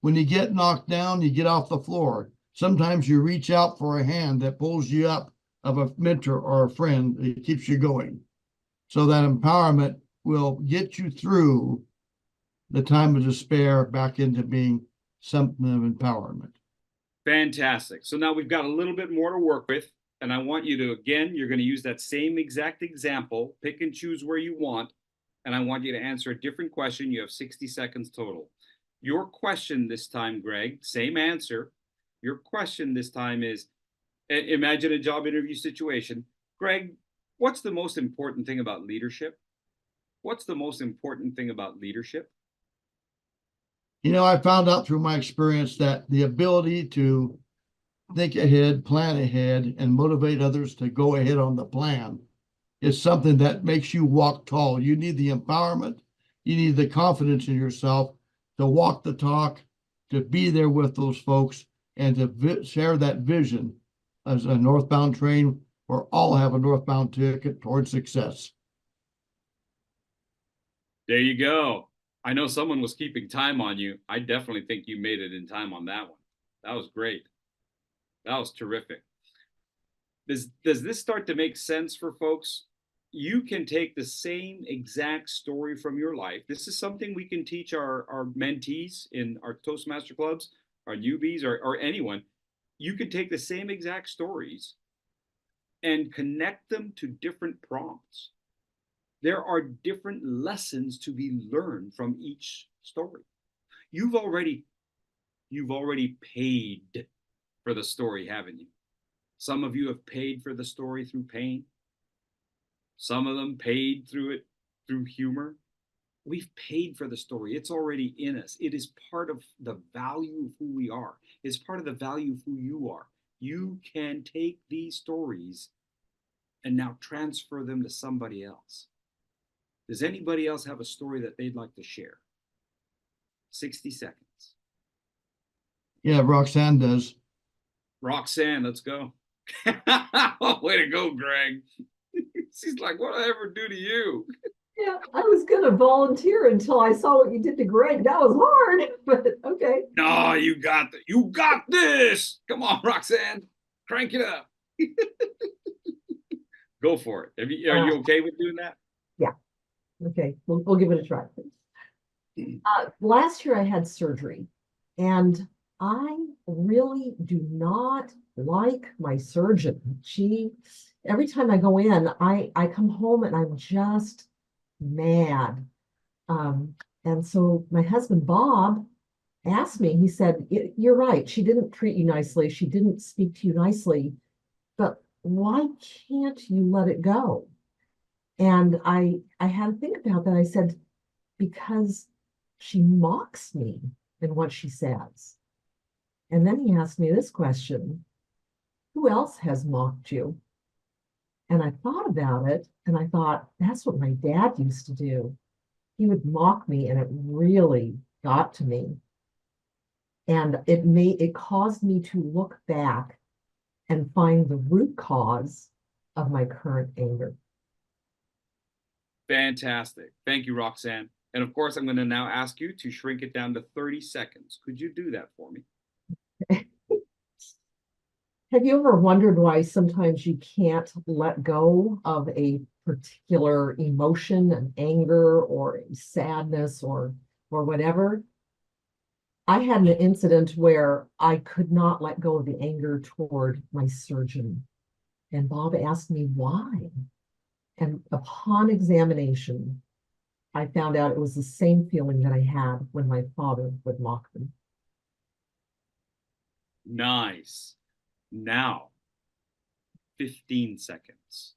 When you get knocked down, you get off the floor. Sometimes you reach out for a hand that pulls you up of a mentor or a friend that keeps you going. So that empowerment will get you through the time of despair back into being something of empowerment. Fantastic. So now we've got a little bit more to work with. And I want you to, again, you're going to use that same exact example, pick and choose where you want. And I want you to answer a different question. You have 60 seconds total. Your question this time, Greg, same answer. Your question this time is, imagine a job interview situation. Greg, what's the most important thing about leadership? What's the most important thing about leadership? You know, I found out through my experience that the ability to think ahead, plan ahead, and motivate others to go ahead on the plan is something that makes you walk tall. You need the empowerment. You need the confidence in yourself to walk the talk, to be there with those folks, and to share that vision as a northbound train where all have a northbound ticket towards success. There you go. I know someone was keeping time on you. I definitely think you made it in time on that one. That was great. That was terrific. Does this start to make sense for folks? You can take the same exact story from your life. This is something we can teach our mentees in our Toastmaster clubs, our newbies, or anyone. You can take the same exact stories and connect them to different prompts. There are different lessons to be learned from each story. You've already paid for the story, haven't you? Some of you have paid for the story through pain. Some of them paid through it through humor. We've paid for the story. It's already in us. It is part of the value of who we are. It's part of the value of who you are. You can take these stories and now transfer them to somebody else. Does anybody else have a story that they'd like to share? 60 seconds. Yeah, Roxanne does. Roxanne, let's go. Way to go, Greg. She's like, what did I ever do to you? Yeah, I was gonna volunteer until I saw what you did to Greg. That was hard, but okay. No, you got this. You got this. Come on, Roxanne. Crank it up. Go for it. Are you okay with doing that? Yeah. Okay, we'll give it a try. Last year I had surgery, and I really do not like my surgeon. Every time I go in, I come home and I'm just mad. And so my husband, Bob, asked me, he said, you're right. She didn't treat you nicely. She didn't speak to you nicely, but why can't you let it go? And I had to think about that. I said, because she mocks me in what she says. And then he asked me this question, who else has mocked you? And I thought about it, and I thought, that's what my dad used to do. He would mock me, and it really got to me. And it caused me to look back and find the root cause of my current anger. Fantastic. Thank you, Roxanne. And of course, I'm going to now ask you to shrink it down to 30 seconds. Could you do that for me? Have you ever wondered why sometimes you can't let go of a particular emotion, an anger or a sadness or whatever? I had an incident where I could not let go of the anger toward my surgeon. And Bob asked me why. And upon examination, I found out it was the same feeling that I had when my father would mock me. Nice. Now, 15 seconds.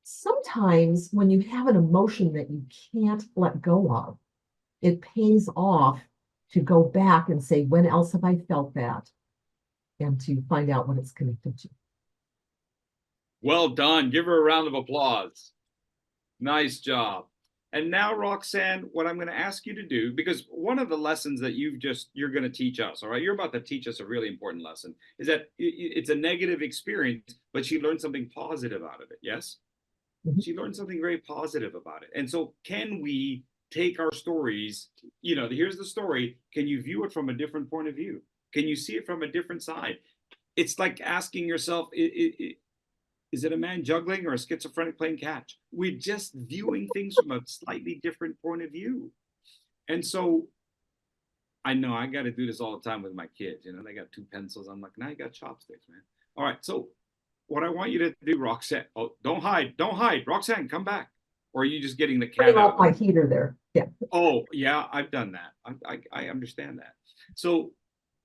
Sometimes when you have an emotion that you can't let go of, it pays off to go back and say, when else have I felt that? And to find out what it's connected to. Well done. Give her a round of applause. Nice job. And now, Roxanne, what I'm going to ask you to do, because one of the lessons that you're going to teach us, all right, you're about to teach us a really important lesson, is that it's a negative experience, but she learned something positive out of it. Yes? Mm-hmm. She learned something very positive about it. And so can we take our stories, you know, here's the story. Can you view it from a different point of view? Can you see it from a different side? It's like asking yourself, is it a man juggling or a schizophrenic playing catch? We're just viewing things from a slightly different point of view. And so I know I got to do this all the time with my kids. You know, they got 2 pencils. I'm like, now you got chopsticks, man. All right. So what I want you to do, Roxanne, oh, don't hide. Roxanne, come back. Or are you just getting the cat out? My heater there. Yeah. Oh, yeah, I've done that. I understand that. So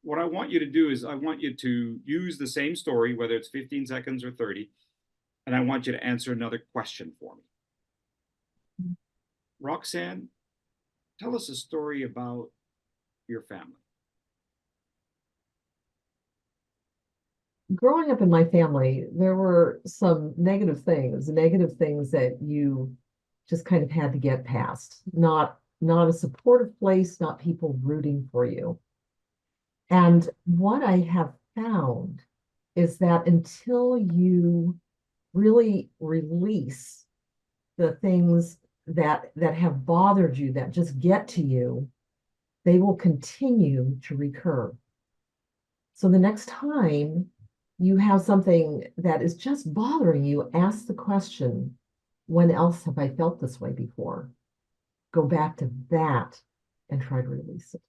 what I want you to do is I want you to use the same story, whether it's 15 seconds or 30, and I want you to answer another question for me. Roxanne, tell us a story about your family. Growing up in my family, there were some negative things that you just kind of had to get past. Not a supportive place, not people rooting for you. And what I have found is that until you really release the things that have bothered you, that just get to you, they will continue to recur. So the next time you have something that is just bothering you, ask the question, when else have I felt this way before? Go back to that and try to release it.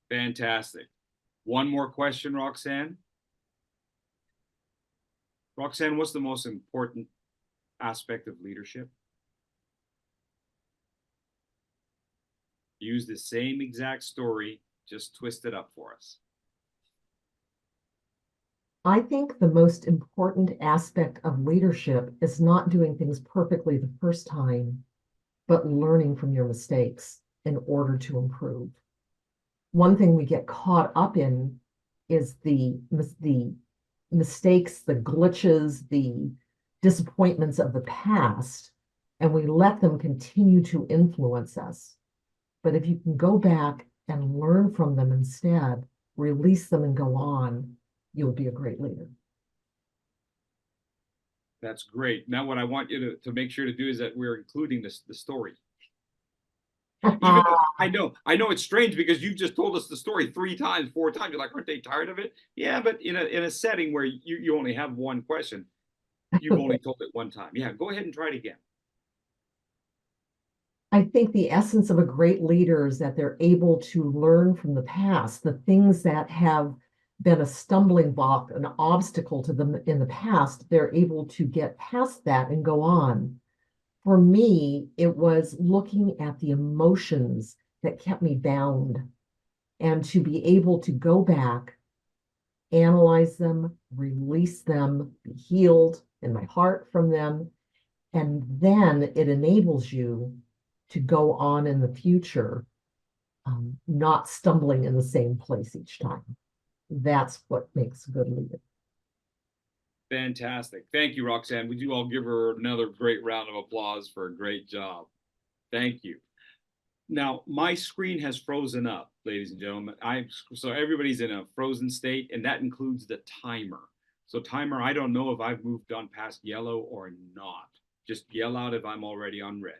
Fantastic. One more question, Roxanne. Roxanne, what's the most important aspect of leadership? Use the same exact story, just twist it up for us. I think the most important aspect of leadership is not doing things perfectly the first time, but learning from your mistakes in order to improve. One thing we get caught up in is the mistakes, the glitches, the disappointments of the past, and we let them continue to influence us. But if you can go back and learn from them instead, release them and go on, you'll be a great leader. That's great. Now what I want you to make sure to do is that we're including the story. Even though I know it's strange because you just told us the story 3 times, 4 times. You're like, aren't they tired of it? Yeah, but in a setting where you only have one question, you've only told it 1 time. Yeah, go ahead and try it again. I think the essence of a great leader is that they're able to learn from the past, the things that have been a stumbling block, an obstacle to them in the past, they're able to get past that and go on. For me, it was looking at the emotions that kept me bound and to be able to go back, analyze them, release them, be healed in my heart from them. And then it enables you to go on in the future, not stumbling in the same place each time. That's what makes a good leader. Fantastic. Thank you, Roxanne. Would you all give her another great round of applause for a great job? Thank you. Now, my screen has frozen up, ladies and gentlemen. So everybody's in a frozen state, and that includes the timer. So timer, I don't know if I've moved on past yellow or not. Just yell out if I'm already on red.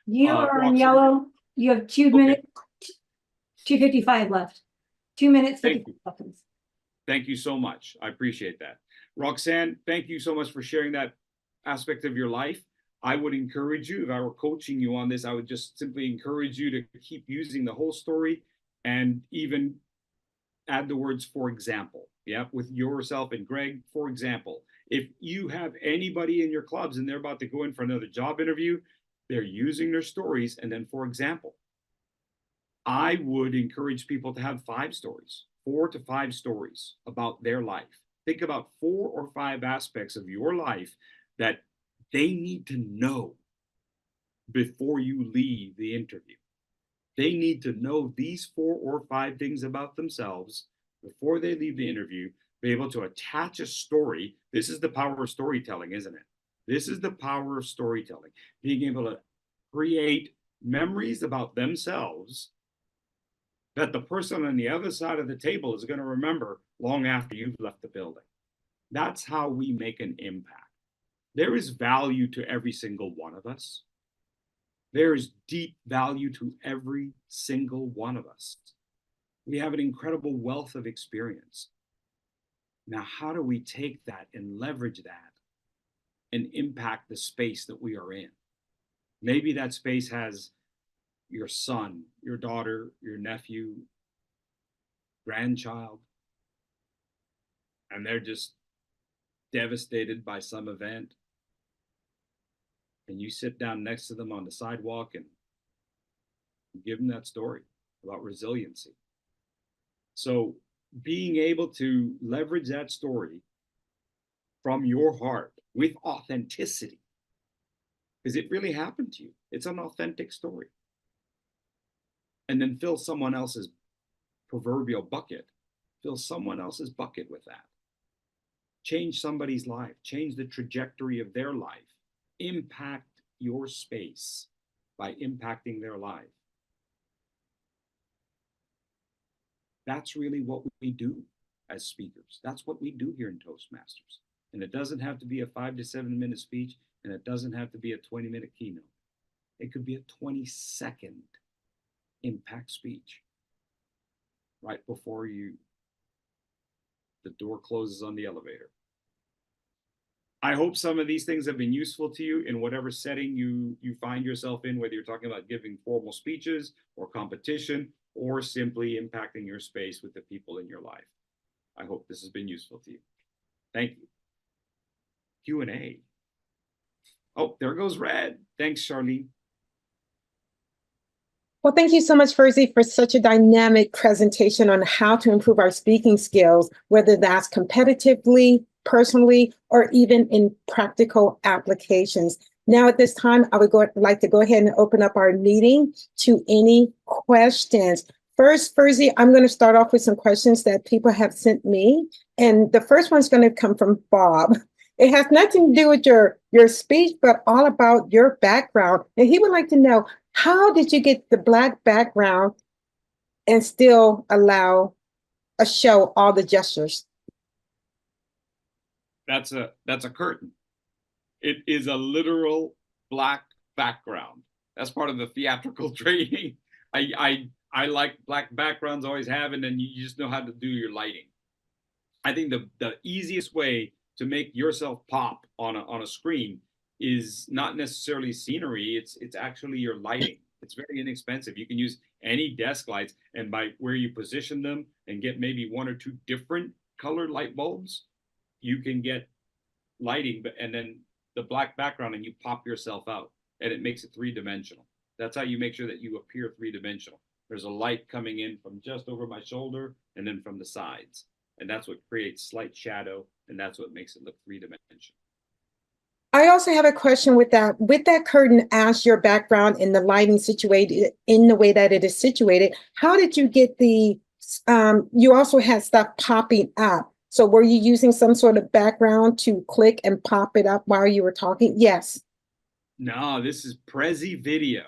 You are on yellow. You have 2 minutes, 2:55 left. 2 minutes. Thank you. Thank you so much. I appreciate that. Roxanne, thank you so much for sharing that aspect of your life. I would encourage you, if I were coaching you on this, I would just simply encourage you to keep using the whole story and even add the words, for example, yeah, with yourself and Greg, for example. If you have anybody in your clubs and they're about to go in for another job interview, they're using their stories and then, for example. I would encourage people to have 5 stories, 4 to 5 stories about their life. Think about 4 or 5 aspects of your life that they need to know before you leave the interview. They need to know these 4 or 5 things about themselves before they leave the interview, be able to attach a story. This is the power of storytelling, isn't it? This is the power of storytelling, being able to create memories about themselves that the person on the other side of the table is going to remember long after you've left the building. That's how we make an impact. There is value to every single one of us. There is deep value to every single one of us. We have an incredible wealth of experience. Now, how do we take that and leverage that and impact the space that we are in? Maybe that space has your son, your daughter, your nephew, grandchild, and they're just devastated by some event. And you sit down next to them on the sidewalk and give them that story about resiliency. So being able to leverage that story from your heart with authenticity, because it really happened to you. It's an authentic story. And then fill someone else's proverbial bucket. Fill someone else's bucket with that. Change somebody's life. Change the trajectory of their life. Impact your space by impacting their life. That's really what we do as speakers. That's what we do here in Toastmasters. And it doesn't have to be a 5 to 7 minute speech, and it doesn't have to be a 20-minute keynote. It could be a 20-second impact speech right before the door closes on the elevator. I hope some of these things have been useful to you in whatever setting you find yourself in, whether you're talking about giving formal speeches or competition or simply impacting your space with the people in your life. I hope this has been useful to you. Thank you. Q&A. Oh, there goes Red. Thanks, Charlene. Well, thank you so much, Fursey, for such a dynamic presentation on how to improve our speaking skills, whether that's competitively, personally, or even in practical applications. Now, at this time, I would like to go ahead and open up our meeting to any questions. First, Fursey, I'm going to start off with some questions that people have sent me. And the first one's going to come from Bob. It has nothing to do with your speech, but all about your background. And he would like to know, how did you get the Black background and still show all the gestures? That's a curtain. It is a literal Black background. That's part of the theatrical training. I like Black backgrounds, always have, and then you just know how to do your lighting. I think the easiest way to make yourself pop on a screen is not necessarily scenery, it's actually your lighting. It's very inexpensive. You can use any desk lights, and by where you position them and get maybe 1 or 2 different colored light bulbs, you can get lighting, and then the Black background, and you pop yourself out, and it makes it 3-dimensional. That's how you make sure that you appear 3-dimensional. There's a light coming in from just over my shoulder and then from the sides. And that's what creates slight shadow, and that's what makes it look 3-dimensional. I also have a question with that curtain as your background and the lighting situated in the way that it is situated. How did you get you also had stuff popping up. So were you using some sort of background to click and pop it up while you were talking? Yes. No, this is Prezi Video.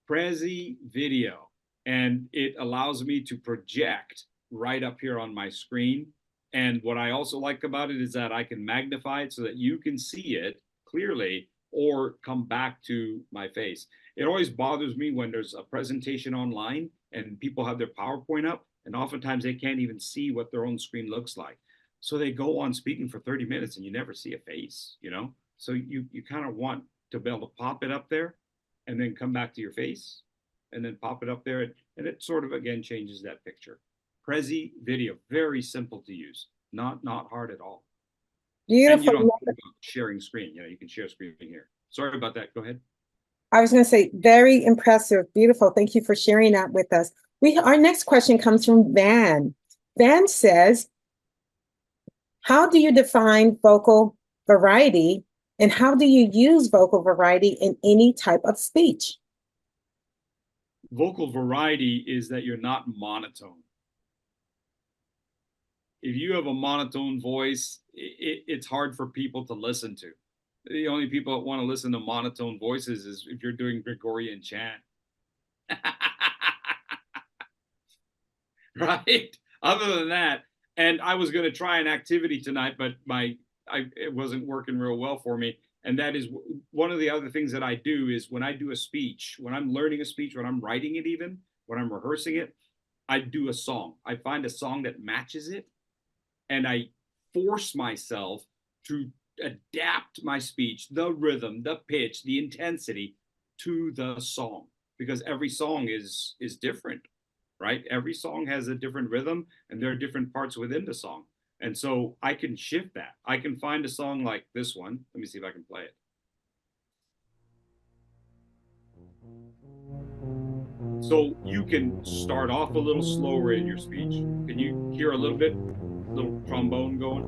Prezi Video. And it allows me to project right up here on my screen. And what I also like about it is that I can magnify it so that you can see it clearly or come back to my face. It always bothers me when there's a presentation online and people have their PowerPoint up And oftentimes they can't even see what their own screen looks like. So they go on speaking for 30 minutes and you never see a face, you know? So you kind of want to be able to pop it up there and then come back to your face and then pop it up there. And it sort of, again, changes that picture. Prezi video, very simple to use, not hard at all. Beautiful. And you don't think about sharing screen. You know, you can share screen here. Sorry about that. Go ahead. I was going to say, very impressive, beautiful. Thank you for sharing that with us. Our next question comes from Van. Van says, how do you define vocal variety, and how do you use vocal variety in any type of speech? Vocal variety is that you're not monotone. If you have a monotone voice, it's hard for people to listen to. The only people that want to listen to monotone voices is if you're doing Gregorian chant. Right? Other than that, and I was going to try an activity tonight, but it wasn't working real well for me. And that is one of the other things that I do is when I do a speech, when I'm learning a speech, when I'm writing it even, when I'm rehearsing it, I do a song. I find a song that matches it, and I force myself to adapt my speech, the rhythm, the pitch, the intensity to the song, because every song is different, right? Every song has a different rhythm and there are different parts within the song. And so I can shift that. I can find a song like this one. Let me see if I can play it. So you can start off a little slower in your speech. Can you hear a little bit? Little trombone going.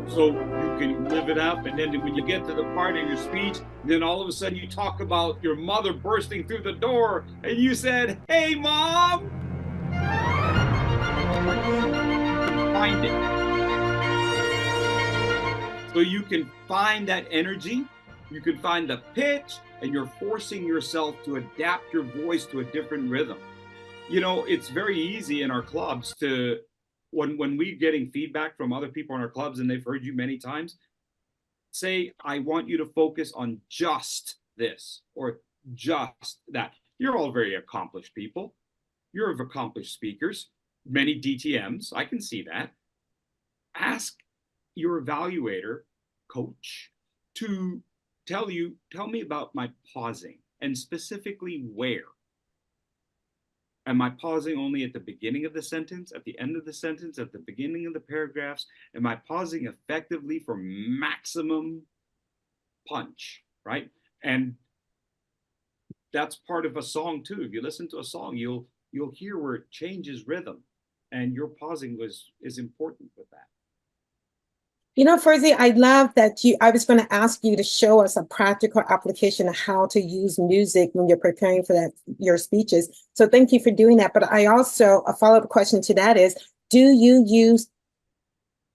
So you can live it up, and then when you get to the part of your speech, then all of a sudden you talk about your mother bursting through the door, and you said, "Hey, Mom!" Find it. So you can find that energy, you can find the pitch, and you're forcing yourself to adapt your voice to a different rhythm. You know, it's very easy in our clubs to, when we're getting feedback from other people in our clubs and they've heard you many times, say, I want you to focus on just this or just that. You're all very accomplished people. You're accomplished speakers, many DTMs. I can see that. Ask your evaluator, coach, to tell me about my pausing, and specifically where. Am I pausing only at the beginning of the sentence, at the end of the sentence, at the beginning of the paragraphs? Am I pausing effectively for maximum punch, right? And that's part of a song too. If you listen to a song, you'll hear where it changes rhythm, and your pausing is important with that. You know, Fursey, I love that I was going to ask you to show us a practical application of how to use music when you're preparing for your speeches. So thank you for doing that. But I also, a follow-up question to that is, do you use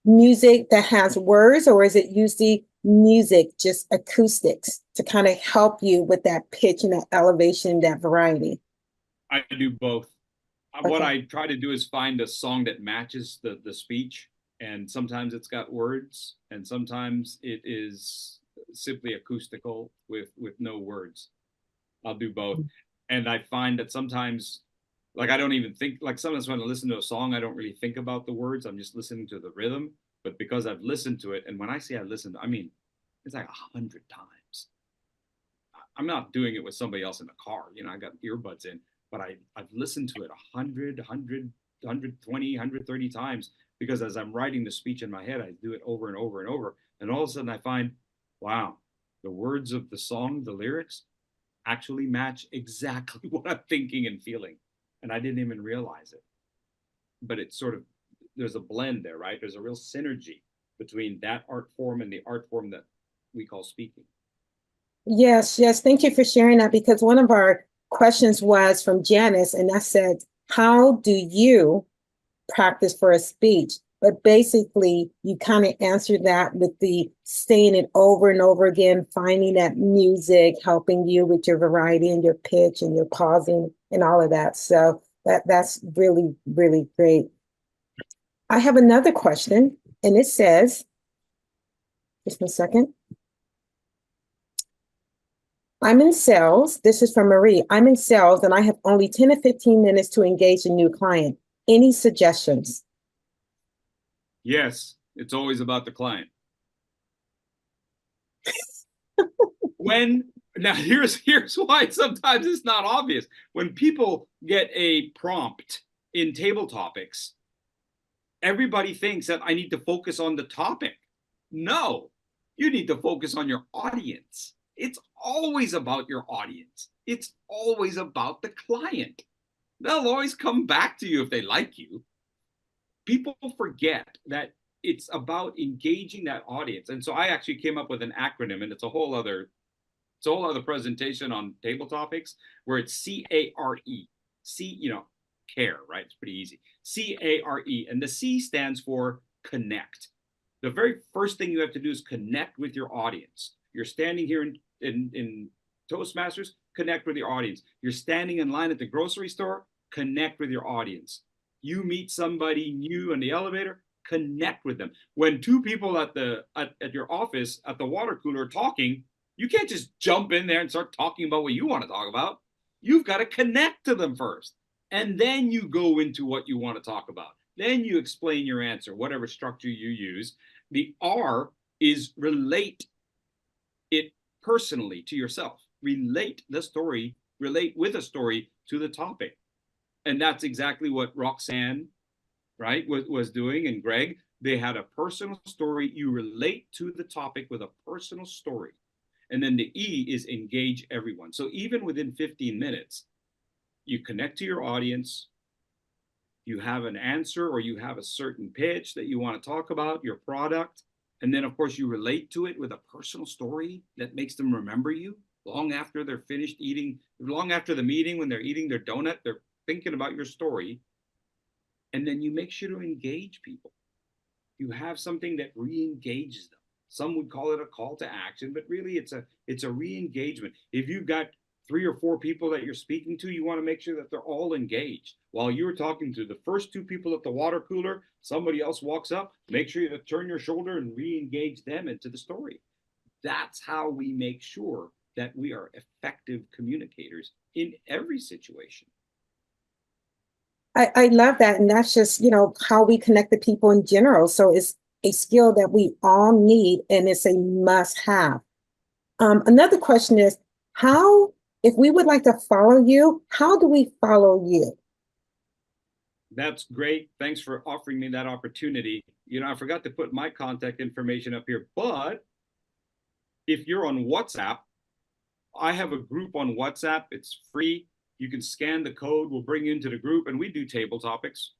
music that has words, or is it usually music, just acoustics, to kind of help you with that pitch and that elevation, that variety? I do both. Okay. What I try to do is find a song that matches the speech. And sometimes it's got words, and sometimes it is simply acoustical with no words. I'll do both. And I find that sometimes, like, I don't even think, like, sometimes when I listen to a song, I don't really think about the words. I'm just listening to the rhythm. But because I've listened to it, and when I say I listened, I mean, it's like 100 times. I'm not doing it with somebody else in the car. You know, I got earbuds in, but I've listened to it 100, 120, 130 times. Because as I'm writing the speech in my head, I do it over and over and over. And all of a sudden I find, wow, the words of the song, the lyrics, actually match exactly what I'm thinking and feeling. And I didn't even realize it. But it's sort of, there's a blend there, right? There's a real synergy between that art form and the art form that we call speaking. Yes. Thank you for sharing that, because one of our questions was from Janice, and that said, how do you practice for a speech? But basically you kind of answered that with the saying it over and over again, finding that music helping you with your variety and your pitch and your pausing and all of that. So that's really, really great. I have another question, and it says, just a second. I'm in sales. This is from Marie. I'm in sales and I have only 10 to 15 minutes to engage a new client. Any suggestions? Yes, it's always about the client. Now here's why sometimes it's not obvious. When people get a prompt in table topics, everybody thinks that I need to focus on the topic. No, you need to focus on your audience. It's always about your audience. It's always about the client. They'll always come back to you if they like you. People forget that it's about engaging that audience. And so I actually came up with an acronym, and it's a whole other presentation on table topics, where it's C-A-R-E. Care, right? It's pretty easy. C-A-R-E. And the C stands for connect. The very first thing you have to do is connect with your audience. You're standing here in Toastmasters, connect with your audience. You're standing in line at the grocery store, connect with your audience. You meet somebody new in the elevator, connect with them. When two people at your office at the water cooler are talking, you can't just jump in there and start talking about what you want to talk about. You've got to connect to them first. And then you go into what you want to talk about. Then you explain your answer, whatever structure you use. The R is relate it personally to yourself. Relate the story, relate with a story to the topic. And that's exactly what Roxanne, right, was doing, and Greg. They had a personal story. You relate to the topic with a personal story. And then the E is engage everyone. So even within 15 minutes, you connect to your audience, you have an answer, or you have a certain pitch that you want to talk about, your product. And then, of course, you relate to it with a personal story that makes them remember you long after they're finished eating, long after the meeting, when they're eating their donut, they're thinking about your story. And then you make sure to engage people. You have something that re-engages them. Some would call it a call to action, but really it's a re-engagement. If you've got 3 or 4 people that you're speaking to, you want to make sure that they're all engaged. While you're talking to the first 2 people at the water cooler, somebody else walks up, make sure you turn your shoulder and re-engage them into the story. That's how we make sure that we are effective communicators in every situation. I love that. And that's just, how we connect the people in general. So it's a skill that we all need, and it's a must have. Another question is, if we would like to follow you, how do we follow you? That's great. Thanks for offering me that opportunity. I forgot to put my contact information up here, but if you're on WhatsApp, I have a group on WhatsApp. It's free. You can scan the code. We'll bring you into the group, and we do table topics.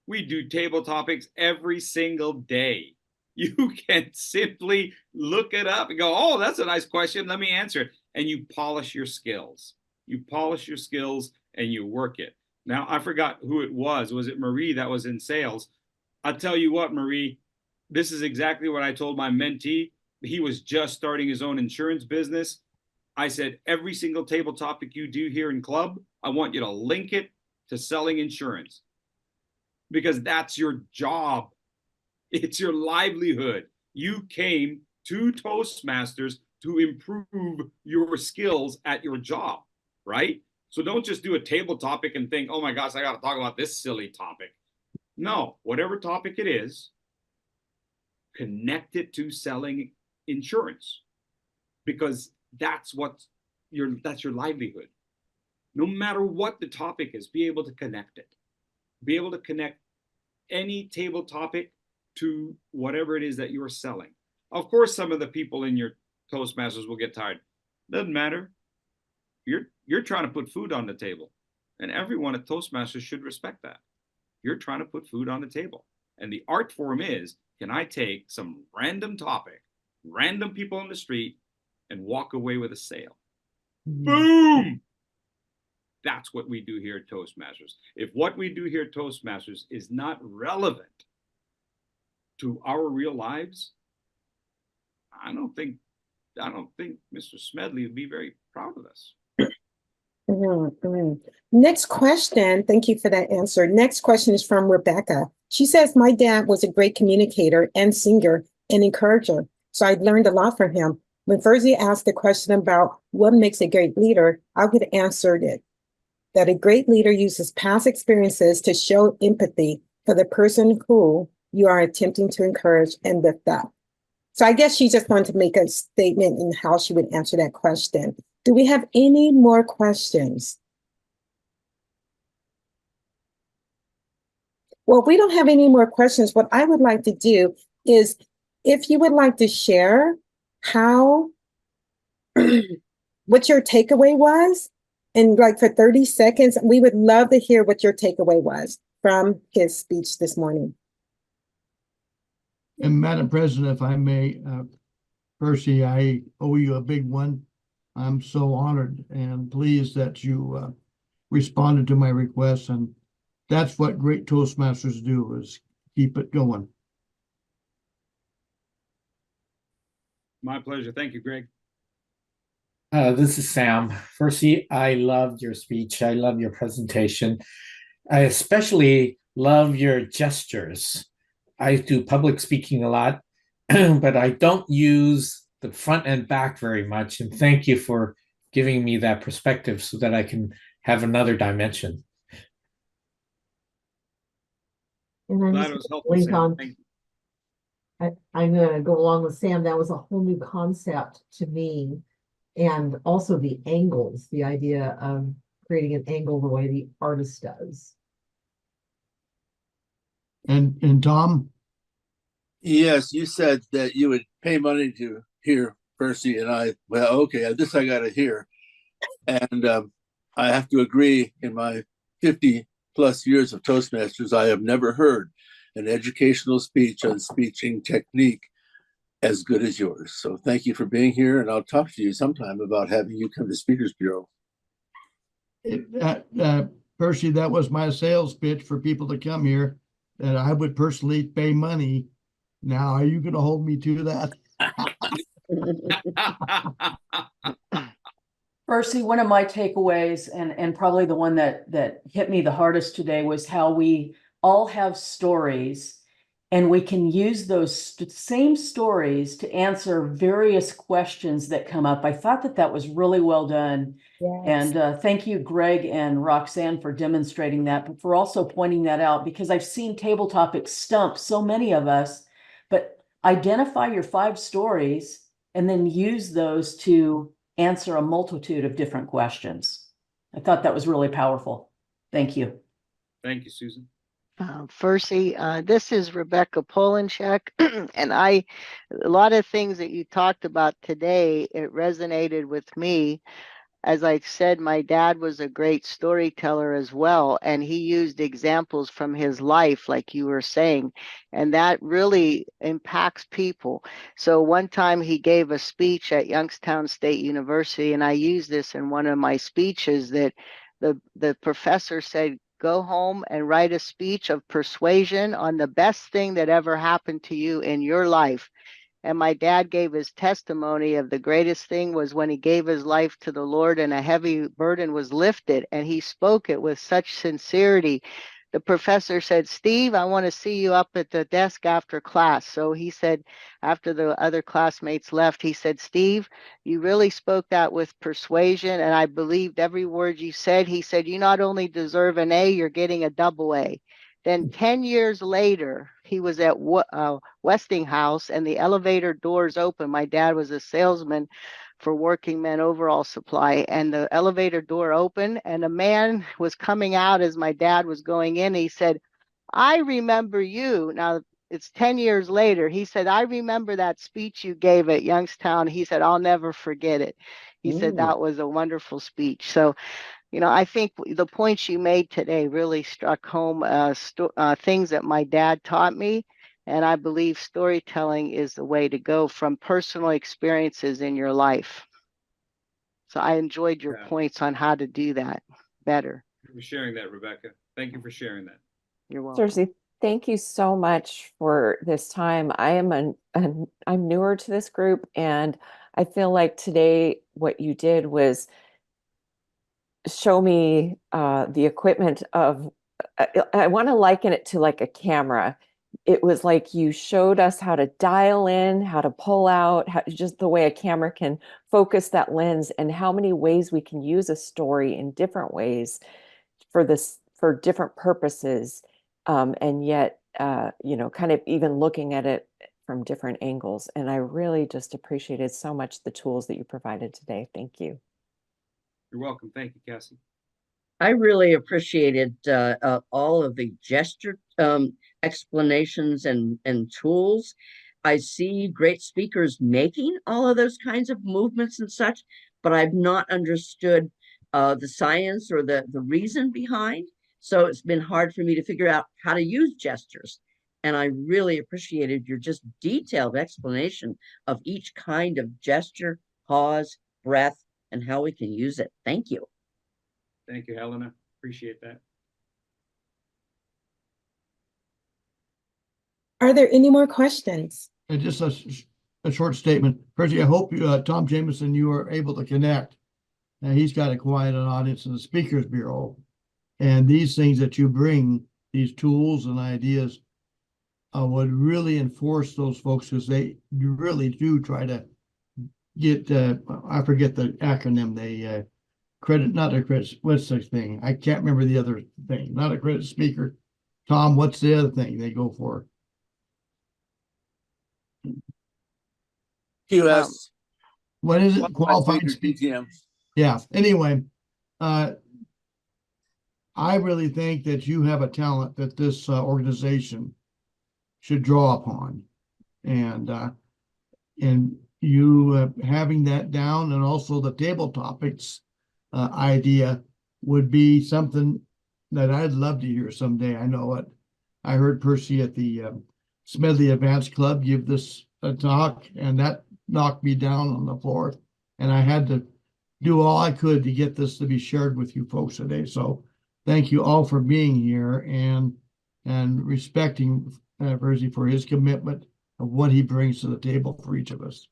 We do table topics every single day. You can simply look it up and go, oh, that's a nice question. Let me answer it. And you polish your skills. You polish your skills and you work it. Now, I forgot who it was. Was it Marie that was in sales? I'll tell you what, Marie, this is exactly what I told my mentee. He was just starting his own insurance business. I said, every single table topic you do here in club, I want you to link it to selling insurance, because that's your job. It's your livelihood. You came to Toastmasters to improve your skills at your job, right? So don't just do a table topic and think, oh my gosh, I got to talk about this silly topic. No, whatever topic it is, connect it to selling insurance, because that's your livelihood. No matter what the topic is, be able to connect it. Be able to connect any table topic to whatever it is that you're selling. Of course, some of the people in your Toastmasters will get tired. Doesn't matter. You're trying to put food on the table, and everyone at Toastmasters should respect that. You're trying to put food on the table, and the art form is, can I take some random topic, random people on the street, and walk away with a sale? Boom! That's what we do here at Toastmasters. If what we do here at Toastmasters is not relevant to our real lives, I don't think Mr. Smedley would be very proud of us. Next question. Thank you for that answer. Next question is from Rebecca. She says, my dad was a great communicator and singer and encourager, so I learned a lot from him. When Fursey asked the question about what makes a great leader, I would answer it that a great leader uses past experiences to show empathy for the person who you are attempting to encourage and lift up. So I guess she just wanted to make a statement in how she would answer that question. Do we have any more questions? Well, if we don't have any more questions, what I would like to do is, if you would like to share how, what your takeaway was, and like for 30 seconds, we would love to hear what your takeaway was from his speech this morning. And Madam President, if I may, Fursey, I owe you a big one. I'm so honored and pleased that you responded to my request, and that's what great Toastmasters do, is keep it going. My pleasure. Thank you, Greg. This is Sam. Fursey, I loved your speech. I love your presentation. I especially love your gestures. I do public speaking a lot, but I don't use the front and back very much. And thank you for giving me that perspective so that I can have another dimension. And I'm Glad just it was gonna helpful, link Sam. on, Thank you. I'm going to go along with Sam. That was a whole new concept to me. And also the angles, the idea of creating an angle the way the artist does. And Tom? Yes, you said that you would pay money to hear Fursey, and well, okay, this I got to hear. And I have to agree, in my 50 plus years of Toastmasters, I have never heard an educational speech on speaking technique as good as yours. So thank you for being here, and I'll talk to you sometime about having you come to Speakers Bureau. Fursey, that was my sales pitch for people to come here, that I would personally pay money. Now, are you going to hold me to that? Fursey, one of my takeaways, and probably the one that hit me the hardest today, was how we all have stories, and we can use those same stories to answer various questions that come up. I thought that was really well done. Yes. And thank you, Greg and Roxanne, for demonstrating that, but for also pointing that out, because I've seen table topics stump so many of us. But identify your 5 stories and then use those to answer a multitude of different questions. I thought that was really powerful. Thank you. Thank you, Susan. Fursey, this is Rebecca Polenchek, and a lot of things that you talked about today, it resonated with me. As I said, my dad was a great storyteller as well, and he used examples from his life, like you were saying, and that really impacts people. So one time he gave a speech at Youngstown State University, and I used this in one of my speeches, that the professor said, go home and write a speech of persuasion on the best thing that ever happened to you in your life. And my dad gave his testimony of the greatest thing was when he gave his life to the Lord and a heavy burden was lifted, and he spoke it with such sincerity. The professor said, Steve, I want to see you up at the desk after class. So he said, after the other classmates left, he said, Steve, you really spoke that with persuasion, and I believed every word you said. He said, you not only deserve an A, you're getting a double A. Then 10 years later, he was at Westinghouse, and the elevator doors open. My dad was a salesman for Working Men Overall Supply, and the elevator door opened, and a man was coming out as my dad was going in. He said, I remember you. Now, it's 10 years later. He said, I remember that speech you gave at Youngstown. He said, I'll never forget it. He said, that was a wonderful speech. So, you know, I think the points you made today really struck home things that my dad taught me. And I believe storytelling is the way to go from personal experiences in your life. So I enjoyed your points on how to do that better. Thank you for sharing that, Rebecca. Thank you for sharing that. You're welcome. Fursey, thank you so much for this time. I'm newer to this group, and I feel like today what you did was show me the equipment of, I want to liken it to like a camera. it was like you showed us how to dial in, how to pull out, just the way a camera can focus that lens, and how many ways we can use a story in different ways for different purposes, and yet kind of even looking at it from different angles. And I really just appreciated so much the tools that you provided today. Thank you. You're welcome. Thank you, Cassie. I really appreciated all of the gesture explanations and tools. I see great speakers making all of those kinds of movements and such, but I've not understood the science or the reason behind. So it's been hard for me to figure out how to use gestures. And I really appreciated your just detailed explanation of each kind of gesture, pause, breath, and how we can use it. Thank you. Thank you, Helena. Appreciate that. Are there any more questions? And just a short statement. Percy, I hope you, Tom Jameson, you are able to connect. Now, he's got a quiet audience in the Speakers Bureau. And these things that you bring, these tools and ideas, would really enforce those folks, because they really do try to get, I forget the acronym, they not a credit, what's the thing? I can't remember the other thing. Not a credit speaker. Tom, what's the other thing they go for? QS. What is it? Qualified speaker, DTM. Yeah. Anyway, I really think that you have a talent that this organization should draw upon, and you having that down, and also the table topics idea would be something that I'd love to hear someday. I know it. I heard Percy at the Smedley Advanced Club give this a talk, and that knocked me down on the floor, and I had to do all I could to get this to be shared with you folks today. So thank you all for being here and respecting Percy for his commitment of what he brings to the table for each of us.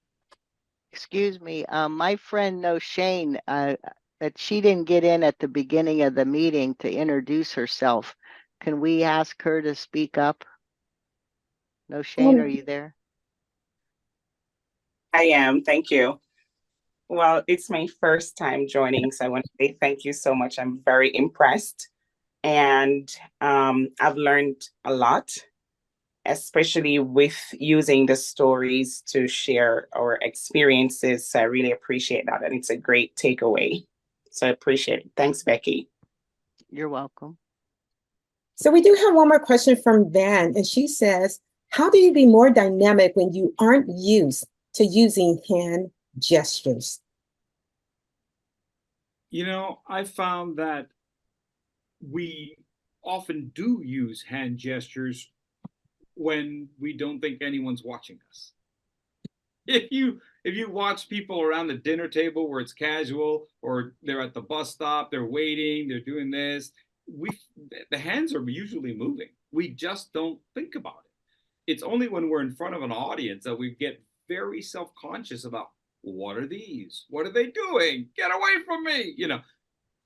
Excuse me, my friend knows Shane, that she didn't get in at the beginning of the meeting to introduce herself. Can we ask her to speak up? No, Shane, are you there? I am, thank you. Well, it's my first time joining, so I want to say thank you so much. I'm very impressed, and I've learned a lot, especially with using the stories to share our experiences. So I really appreciate that, and it's a great takeaway. So I appreciate it. Thanks, Becky. You're welcome. So we do have one more question from Van, and she says, how do you be more dynamic when you aren't used to using hand gestures? You know, I found that we often do use hand gestures when we don't think anyone's watching us. If you watch people around the dinner table where it's casual, or they're at the bus stop, they're waiting, they're doing this, the hands are usually moving. We just don't think about it. It's only when we're in front of an audience that we get very self-conscious about, what are these? What are they doing? Get away from me, you know.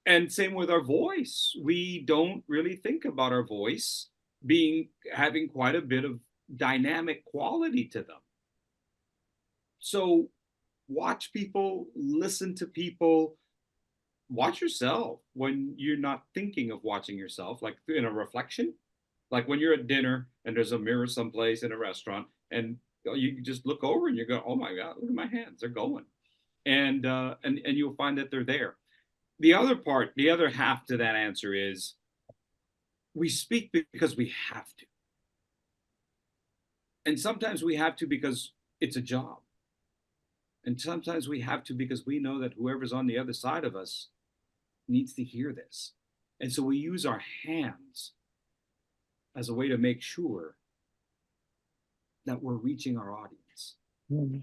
And same with our voice. We don't really think about our voice having quite a bit of dynamic quality to them. So watch people, listen to people, watch yourself when you're not thinking of watching yourself, like in a reflection. Like when you're at dinner and there's a mirror someplace in a restaurant, and you just look over and you go, oh my God, look at my hands, they're going. And you'll find that they're there. The other half to that answer is, we speak because we have to. And sometimes we have to because it's a job. And sometimes we have to because we know that whoever's on the other side of us needs to hear this. And so we use our hands as a way to make sure that we're reaching our audience. Mm-hmm.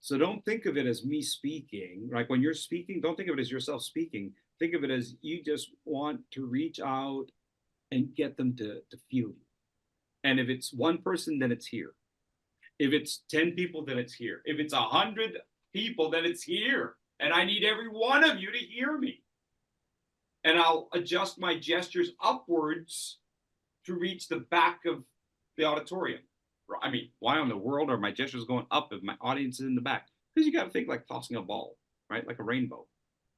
So don't think of it as me speaking. Like when you're speaking, don't think of it as yourself speaking. Think of it as you just want to reach out and get them to feel you. And if it's one person, then it's here. If it's 10 people, then it's here. If it's 100 people, then it's here. And I need every one of you to hear me. And I'll adjust my gestures upwards to reach the back of the auditorium. I mean, why in the world are my gestures going up if my audience is in the back? Because you got to think like tossing a ball, right? Like a rainbow.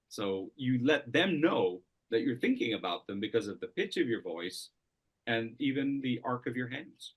So you let them know that you're thinking about them because of the pitch of your voice and even the arc of your hands.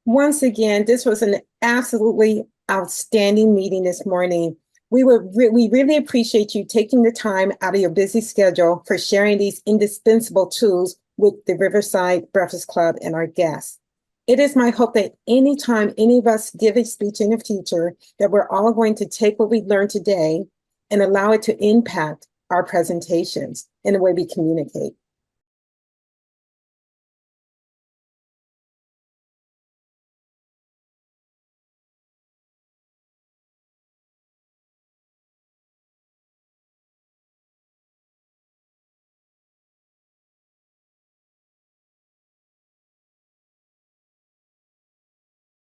Once again, this was an absolutely outstanding meeting this morning. We really appreciate you taking the time out of your busy schedule for sharing these indispensable tools with the Riverside Breakfast Club and our guests. It is my hope that anytime any of us give a speech in the future, that we're all going to take what we learned today and allow it to impact our presentations and the way we communicate.